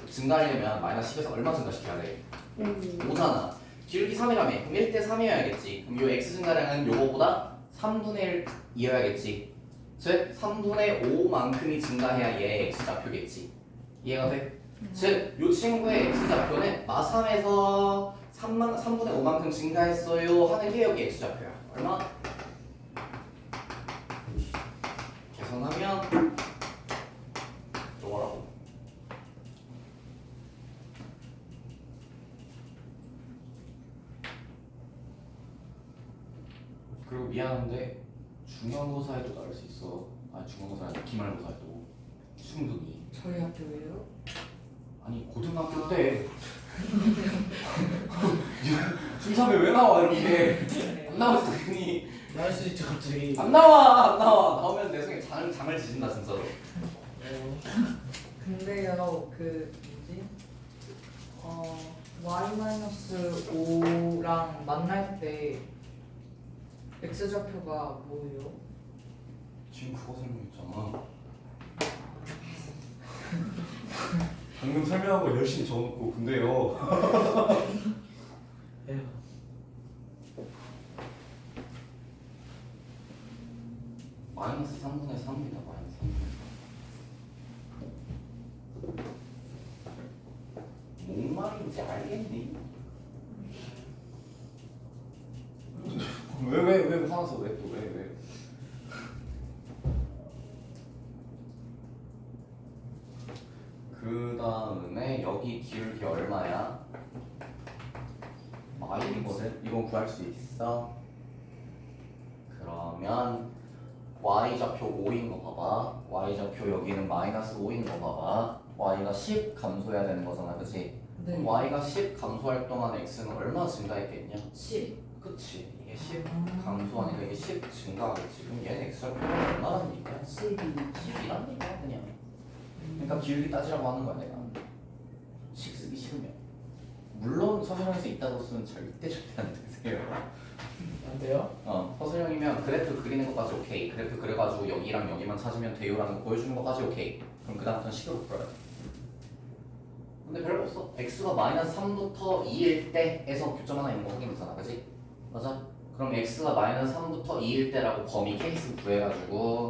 [SPEAKER 5] 증가하려면 마이너스 10에서 얼마 증가시켜야 돼? 5잖아. 길기 3이라며. 그럼 1대 3이어야겠지. 그럼 요 x 증가량은 요거보다 3분의 1이어야겠지. 즉 3분의 5만큼이 증가해야 얘의 x좌표겠지. 이해가 돼? 즉 요 친구의 x좌표는 마3에서 3분의 5만큼 증가했어요 하는 게 여기 x좌표야. 얼마? 계산하면 요거라고. 그리고 미안한데 중간고사에도 나올 수 있어. 아니 중간고사에 기말고사에도 충분히.
[SPEAKER 2] 저희 학교예요?
[SPEAKER 5] 아니 고등학교 때 중3에 왜 나와 이렇게 안 나왔어 괜히
[SPEAKER 4] 나올 수 있죠 갑자기.
[SPEAKER 5] 안 나오면 내 속에 장을 지진다 진짜로.
[SPEAKER 2] 근데요 그 뭐지? y-5랑 만날 때 x좌표가 뭐예요?
[SPEAKER 5] 지금 그거 설명했잖아. 방금 설명한 거 열심히 적어놓고 근데요.
[SPEAKER 4] 에휴.
[SPEAKER 5] 마이너스 3분의 3입니다. 마이너스 3분의 3. 뭔 말인지 알겠니? 왜 화나서 왜 또 왜? 그 다음에 여기 기울기 얼마야? y이거든? 이건 구할 수 있어? 그러면 y좌표 5인 거 봐봐. y좌표 여기는 마이너스 5인 거 봐봐. y가 10 감소해야 되는 거잖아, 그치?
[SPEAKER 2] 네.
[SPEAKER 5] 그럼 y가 10 감소할 동안 x는 얼마 증가했겠냐?
[SPEAKER 2] 10.
[SPEAKER 5] 그치? 이게 10 감소하니까 이게 10 증가하겠지. 그럼 얘는 x좌표가 얼마라는 얘기야?
[SPEAKER 2] 12.
[SPEAKER 5] 10이란 얘기야 그냥. 그러니까 기울기 따지라고 하는 거야 내가. 식 쓰기 싫으면. 물론 서술형에서 있다고 쓰면 절대 안 되세요.
[SPEAKER 4] 안 돼요?
[SPEAKER 5] 서술형이면 그래프 그리는 것까지 오케이. 그래프 그려가지고 여기랑 여기만 찾으면 돼요라는 거 보여주는 것까지 오케이. 그럼 그 다음부터는 식으로 풀어야 돼. 근데 별거 없어. x가 마이너스 3부터 2일 때에서 교점 하나 있는 거 확인했잖아, 그지? 맞아? 그럼 x가 마이너스 3부터 2일 때라고 범위 케이스 구해가지고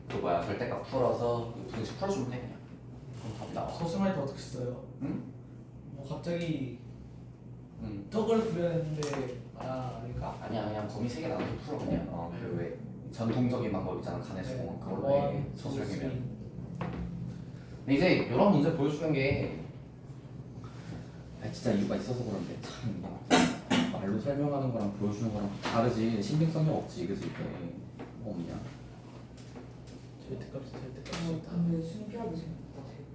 [SPEAKER 5] 그 뭐야 절대값 풀어서 분식 풀어주면 돼 그냥. 그럼 답이 나와.
[SPEAKER 4] 소심할 때 어떻게 써요?
[SPEAKER 5] 응?
[SPEAKER 4] 뭐 갑자기
[SPEAKER 5] 응.
[SPEAKER 4] 떡을 부렸는데 아니까
[SPEAKER 5] 아니야 그냥 범위 3개 나눠서 풀어 그냥. 그왜 전통적인 방법 있잖아 간해수공 그걸로 해. 서술형이면. 근데 이제 이런 문제 보여주는 게 진짜 이유가 있어서 그런데 참 말로 설명하는 거랑 보여주는 거랑 다르지 신빙성이 없지 그지 이게 없냐.
[SPEAKER 4] 절대값이
[SPEAKER 2] 근데 신기하게 생겼다 되게.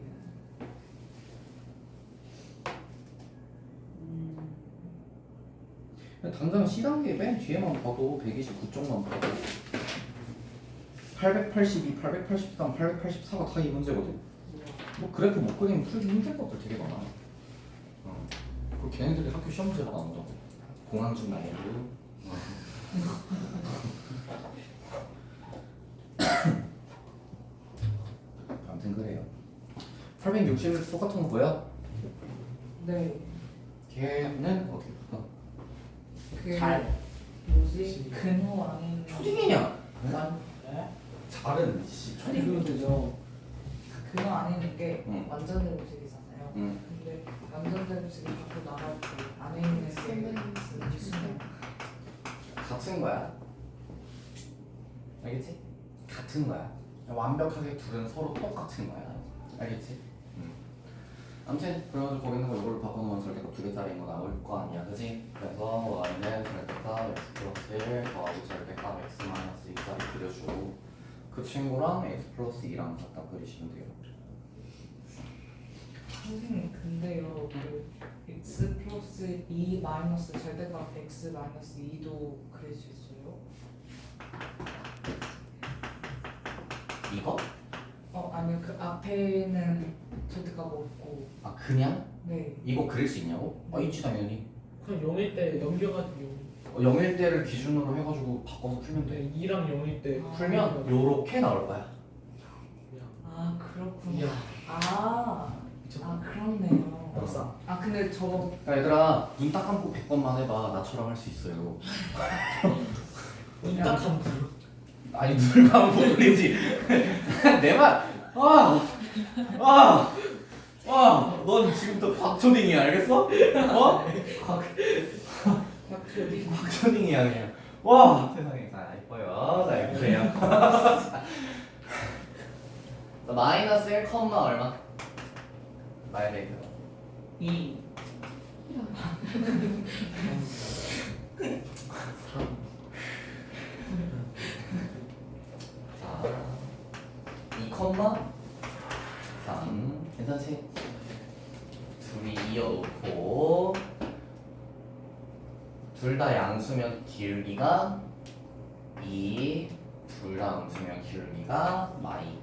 [SPEAKER 5] 그냥 당장 C단계 맨 뒤에만 봐도 129쪽만 봐도 882, 883, 884가 다 이 문제거든. 뭐 그래프 못 그리면 풀기 힘든 것들 되게 많아. 그리고 걔네들이 학교 시험 문제가 나온다고. 공항중 말고. 아무튼 그래요. 860 똑같은 거 보여?
[SPEAKER 2] 네.
[SPEAKER 5] 걔는 어떻게 볼까?
[SPEAKER 2] 그
[SPEAKER 5] 잘.
[SPEAKER 2] 뭐지? 근호 아닌.
[SPEAKER 5] 초딩이냐?
[SPEAKER 2] 네?
[SPEAKER 5] 잘은 씨.
[SPEAKER 4] 초딩이면 되죠.
[SPEAKER 2] 근호 아닌 게
[SPEAKER 5] 응.
[SPEAKER 2] 완전 대무식이잖아요.
[SPEAKER 5] 응.
[SPEAKER 2] 근데 완전 대무식이 밖으로 나갈 때 안에 있는 게 수능.
[SPEAKER 5] 같은 거야. 알겠지? 같은 거야. 완벽하게 둘은 서로 똑같은 거야. 알겠지? 아무튼 그래가지고 거기 있는 거 이걸로 바꿔놓으면 절대값 2개짜리인 거 나올 거 아니야, 그지? 그래서 y는 절대값 x 플러스 1 더하기 절대값 x 마이너스 2짜리 그려주고 그 친구랑 x 플러스 2랑 갖다 그리시면 돼요.
[SPEAKER 2] 선생님 근데요 그 x 플러스 2 마이너스 절대값 x 마이너스 2도 그릴 수 있어요?
[SPEAKER 5] 이거?
[SPEAKER 2] 아니요 그 앞에는 절대값 없고.
[SPEAKER 5] 아 그냥?
[SPEAKER 2] 네.
[SPEAKER 5] 이거 그릴 수 있냐고? 있지 당연히.
[SPEAKER 4] 그냥 0일 때 넘겨가지고
[SPEAKER 5] 0일 때를 기준으로 해가지고 바꿔서 풀면 돼.
[SPEAKER 4] 2랑 0일 때
[SPEAKER 5] 풀면 요렇게 나올 거야.
[SPEAKER 4] 그냥
[SPEAKER 2] 아 그렇구나.
[SPEAKER 4] 이야
[SPEAKER 2] 아 그렇네요.
[SPEAKER 5] 역사.
[SPEAKER 2] 아 근데 저
[SPEAKER 5] 야 얘들아 눈 딱 감고 100번만 해봐. 나처럼 할 수 있어요.
[SPEAKER 4] 딱한 분.
[SPEAKER 5] 아니 눈을 감고 그리지. 내 말. 넌 지금부터 곽초딩이야 알겠어? 곽초딩이야 그냥. 와 세상에. 자 예뻐요. 자 예쁘세요. 자, 마이너스 1, 얼마? 마이너스
[SPEAKER 2] 2.
[SPEAKER 5] 자, 2, 3 괜찮지? 둘이 이어놓고 둘 다 양수면 기울기가 2 둘 다 양수면 기울기가 마이.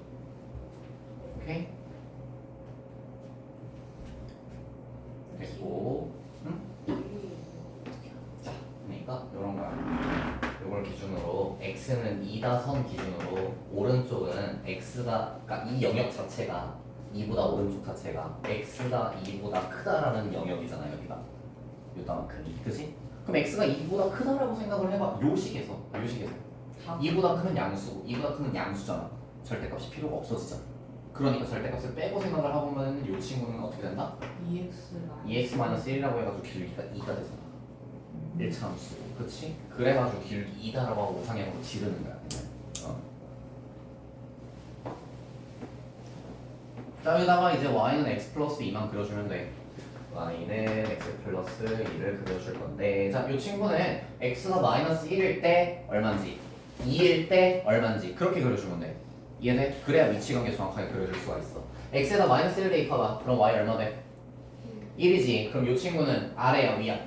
[SPEAKER 5] 오케이? 됐고 자, 그러니까 이런 거야. 이걸 기준으로 x는 2다 선 기준으로 오른쪽은 x가 그러니까 이 영역 자체가 2보다 오른쪽 자체가 x가 2보다 크다라는 영역이잖아 여기가 요따만큼이 그치? 그럼 x가 2보다 크다라고 생각을 해봐. 요 식에서 2보다 크면 양수고 2보다 크면 양수잖아. 절대값이 필요가 없어지잖아. 그러니까 절대값을 빼고 생각을 해보면 요 친구는 어떻게 된다? 2x-1이라고 해가지고 길이가 2가 되잖아. 1차 함수. 그치? 그래가지고 길이 2다라고 하고 우상향으로 지르는 거야 그냥. 자 여기다가 이제 y는 x 플러스 2만 그려주면 돼. y는 x 플러스 2를 그려줄 건데 자 이 친구는 x가 마이너스 1일 때 얼마인지 2일 때 얼마인지 그렇게 그려주면 돼. 이해돼? 그래야 위치관계 정확하게 그려줄 수가 있어. x에다 마이너스 1 대입해봐. 그럼 y 얼마 돼? 1이지. 그럼 이 친구는 아래야 위야?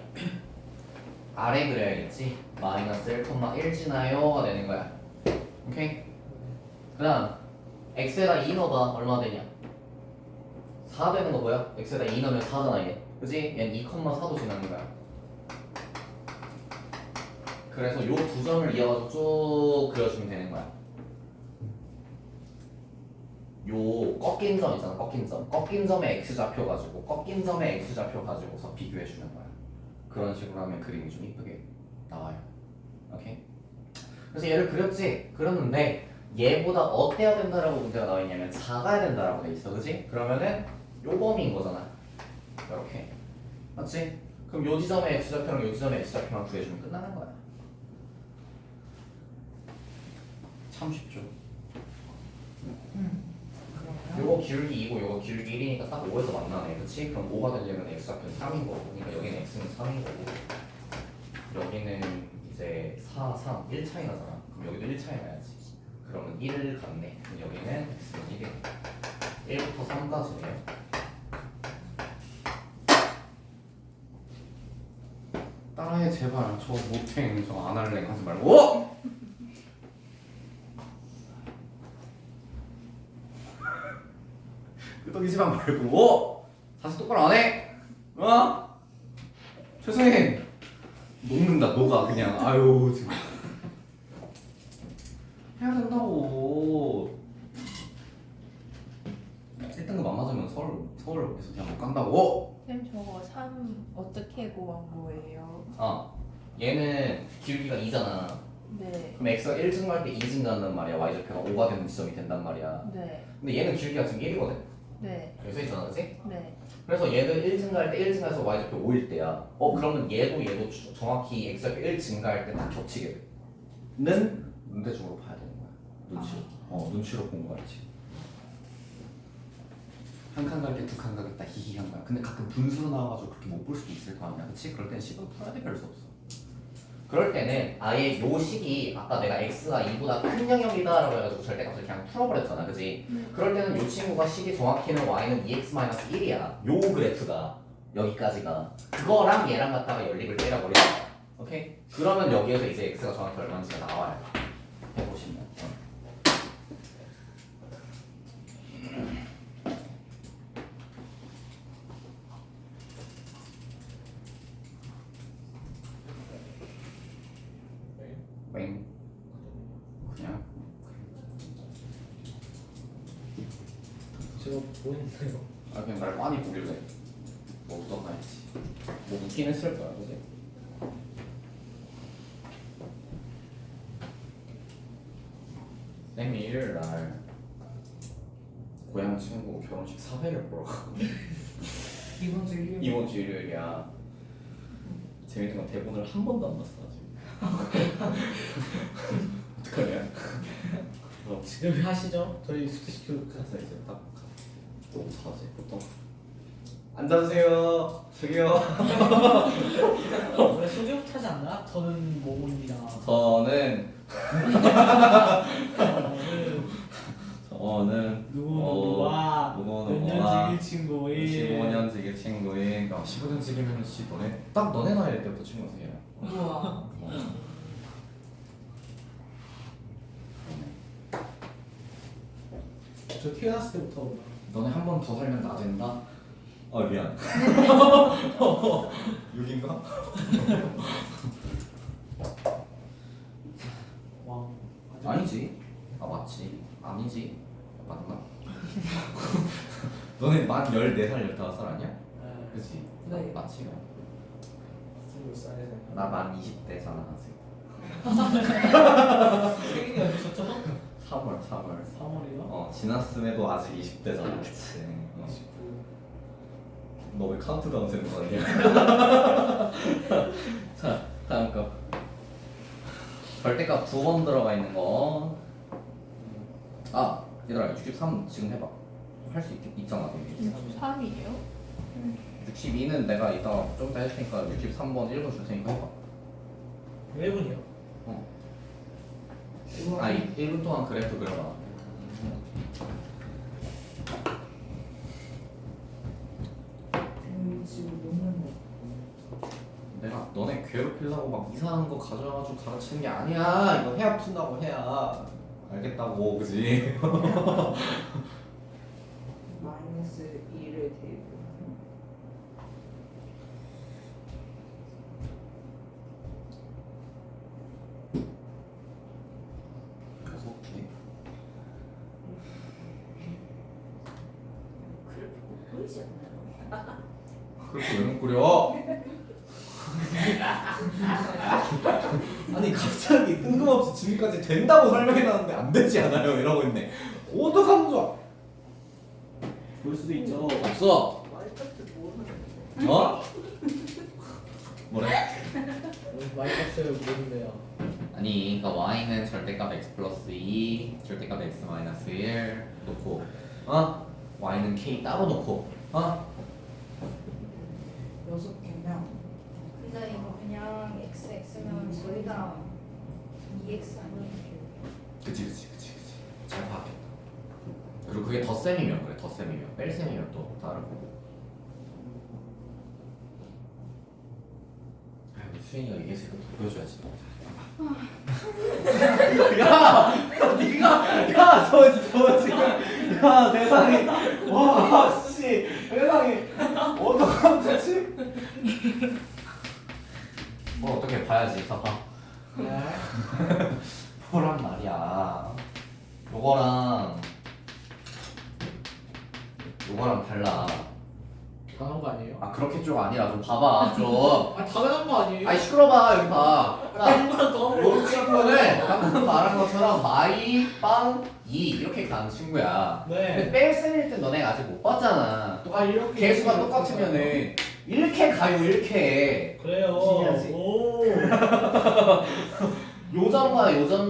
[SPEAKER 5] 아래 그려야겠지. 마이너스 1,1 지나요가 되는 거야. 오케이? 그 다음 x에다 2 넣어봐. 얼마 되냐? 4 되는 거 뭐야? x에다 2 넣으면 4잖아 얘. 그지? 얘는 2,4도 지나는 거야. 그래서 요 두 점을 이어가지고 쭉 그려주면 되는 거야. 요 꺾인 점 있잖아. 꺾인 점에 x좌표 가지고 꺾인 점에 x좌표 가지고서 비교해 주는 거야. 그런 식으로 하면 그림이 좀 이쁘게 나와요. 오케이. 그래서 얘를 그렸지. 그렸는데 얘보다 어때야 된다라고 문제가 나와 있냐면 작아야 된다라고 돼 있어. 그지? 그러면은 요 범위인 거잖아. 이렇게. 맞지? 그럼 요 지점에 x좌표랑 요 지점에 x좌표만 구해주면 끝나는 거야. 참 쉽죠.
[SPEAKER 2] 그러면
[SPEAKER 5] 요거 기울기 2고 요거 기울기 1이니까 딱 5에서 만나네. 그치? 그럼 5가 되려면 x좌표는 3인 거고. 그러니까 여기는 x는 3인 거고. 여기는 이제 4, 3, 1 차이 나잖아. 그럼 여기도 1 차이 나야지. 그러면 1을 갖네. 그럼 여기는 x는 1이네. 1부터 3까지네요. 따라해 제발. 저 못행 저 안 할래 하지 말고. 끄덕이지만 말고. 다시 똑바로 안 해. 최소희 녹는다. 녹아 그냥. 아유 지금 해야 된다고. 1등급 안 맞으면 서울에서 그냥 못 간다고.
[SPEAKER 3] 쌤 저거 3 어떻게 구한 거예요?
[SPEAKER 5] 얘는 기울기가 2잖아.
[SPEAKER 3] 네.
[SPEAKER 5] 그럼 x가 1 증가할 때 2 증가한단 말이야. y좌표가 5가 되는 지점이 된단 말이야.
[SPEAKER 3] 네.
[SPEAKER 5] 근데 얘는 기울기가 지금 1이거든.
[SPEAKER 3] 네.
[SPEAKER 5] 여기서 있잖아, 그치?
[SPEAKER 3] 네.
[SPEAKER 5] 그래서 얘는 1 증가할 때 1 증가해서 y좌표 5일 때야. 그러면 얘도 정확히 x좌표 1 증가할 때 다 겹치게 돼. 는 문대중으로 봐야 되는 거야. 눈치로. 눈치로 본 거야 지금. 한 칸 가겠다, 두 칸 가겠다, 히히 한 거야. 근데 가끔 분수로 나와가지고 그렇게 못 볼 수도 있을 거 아니야, 그치? 그럴 땐 식으로 풀어야 돼, 별 수 없어. 그럴 때는 아예 요 식이 아까 내가 x가 2보다 큰 영역이다라고 해가지고 절대값을 그냥 풀어버렸잖아, 그지? 그럴 때는 요 친구가 식이 정확히는 y는 2x-1이야. 요 그래프가 여기까지가 그거랑 얘랑 갖다가 연립을 때려버리자. 오케이? 그러면 여기에서 이제 x가 정확히 얼마인지가 나와요. 해보시면. 맹 그냥
[SPEAKER 4] 제가 보이는데요.
[SPEAKER 5] 그냥 날 빤히 보길래 뭐 웃었나 했지. 뭐 웃긴 했을 거야, 그지? 쌤이 일요일날 고향 친구 결혼식 사회를 보러 가거든.
[SPEAKER 2] 이번 주 일요일
[SPEAKER 5] 이번 주 일요일이야. 재밌는 건 대본을 한 번도 안 봤어 아직. 어떡하냐?
[SPEAKER 4] 지금 하시죠? 저희 숙제시키고
[SPEAKER 5] 그래서 이제 딱 너무 사지 보통. 앉아주세요. 저기요.
[SPEAKER 4] 원래 소개부터 하지 않나? 저는 모모입니다.
[SPEAKER 5] 저는
[SPEAKER 4] 누구누구와
[SPEAKER 5] 누구누구와
[SPEAKER 4] 몇 년지기 친구인
[SPEAKER 5] 15년지기 친구인 15년지기면 씨 너네 딱 너네 나이 때부터 친구세요.
[SPEAKER 2] 우와
[SPEAKER 4] 저 태어났을 때부터 보다.
[SPEAKER 5] 너네 한 번 더 살면 나 된다? 미안. 6인가?
[SPEAKER 4] 와.
[SPEAKER 5] 아니지. 맞지. 아니지. 맞나? 너네 만 14살 15살 아니야?
[SPEAKER 4] 네.
[SPEAKER 5] 그치?
[SPEAKER 2] 네.
[SPEAKER 5] 맞지.
[SPEAKER 4] 20살에
[SPEAKER 5] 나만 20대잖아 아직.
[SPEAKER 4] 생일이 어디셨죠?
[SPEAKER 5] 3월
[SPEAKER 4] 3월이요?
[SPEAKER 5] 지났음에도 아직 20대잖아. 그치.
[SPEAKER 4] 29.
[SPEAKER 5] 너 왜 카운트다운 되는 거 아니야? 자, 다음 거. 절대값 9번 들어가 있는 거. 얘들아 63 지금 해봐. 할 수 있잖아.
[SPEAKER 3] 63이에요?
[SPEAKER 5] 62는 내가 이따 좀 이따 할 테니까 63번 1번 줄 테니까 해봐.
[SPEAKER 4] 1분이요?
[SPEAKER 5] 1분 동안 그래프 그려봐.
[SPEAKER 2] 지금 녹는 거
[SPEAKER 5] 내가 너네 괴롭히려고 막 이상한 거 가져와가지고 가르치는 게 아니야. 이거 해야 푼다고 해야 알겠다고, 그지?
[SPEAKER 2] 마이너스 2를 대입
[SPEAKER 5] 계속 해.
[SPEAKER 6] 그리시잖아요.
[SPEAKER 1] 그렇게 왜 못 그려?
[SPEAKER 7] 아니 갑자기 뜬금없이 지금까지 된다고 설명해놨는데 안 되지 않아요 이러고 있네. 어떡하면 좋아. 볼 수도 있죠. 없어.
[SPEAKER 6] 와이프한테 모르는
[SPEAKER 7] 어? 뭐래?
[SPEAKER 4] 마이너스를 모른대요.
[SPEAKER 1] 아니 그러니까 y는 절대값 x 플러스 2 절대값 x 마이너스 1 놓고 y는 k 따로 놓고
[SPEAKER 2] 6개면
[SPEAKER 6] 근데 이거 그냥 xx면 저희가 2x 아니에요?
[SPEAKER 1] 그치 잘 파악했다. 그리고 그게 덧셈이면 그래 덧셈이면 뺄셈이면 또 다르고. 아이고 수인이가 얘기했으니까 더 보여줘야지.
[SPEAKER 7] 저 지금 야 세상에 와씨 세상에 어떡하면 좋지?
[SPEAKER 1] 뭐 어떻게 봐야지 봐봐.
[SPEAKER 4] 네.
[SPEAKER 1] 뭐란 말이야. 요거랑 달라.
[SPEAKER 4] 당한 거 아니에요?
[SPEAKER 1] 아 그렇게 좀 아니라 좀 봐봐 좀.
[SPEAKER 4] 아 당연한 거 아니에요?
[SPEAKER 1] 아이 시끄러봐 여기 봐. 자,
[SPEAKER 4] 당연한 거.
[SPEAKER 1] 요 친구는 방금 말한 것처럼 y 빵 2 이렇게 가는 친구야. 근데
[SPEAKER 4] 네.
[SPEAKER 1] 뺄셈일 때 너네가 아직 못 봤잖아.
[SPEAKER 4] 아 이렇게
[SPEAKER 1] 개수가 똑같으면은 이렇게 가요 이렇게.
[SPEAKER 4] 그래요.
[SPEAKER 1] 신기하지?
[SPEAKER 4] 오.
[SPEAKER 1] 요점과 요점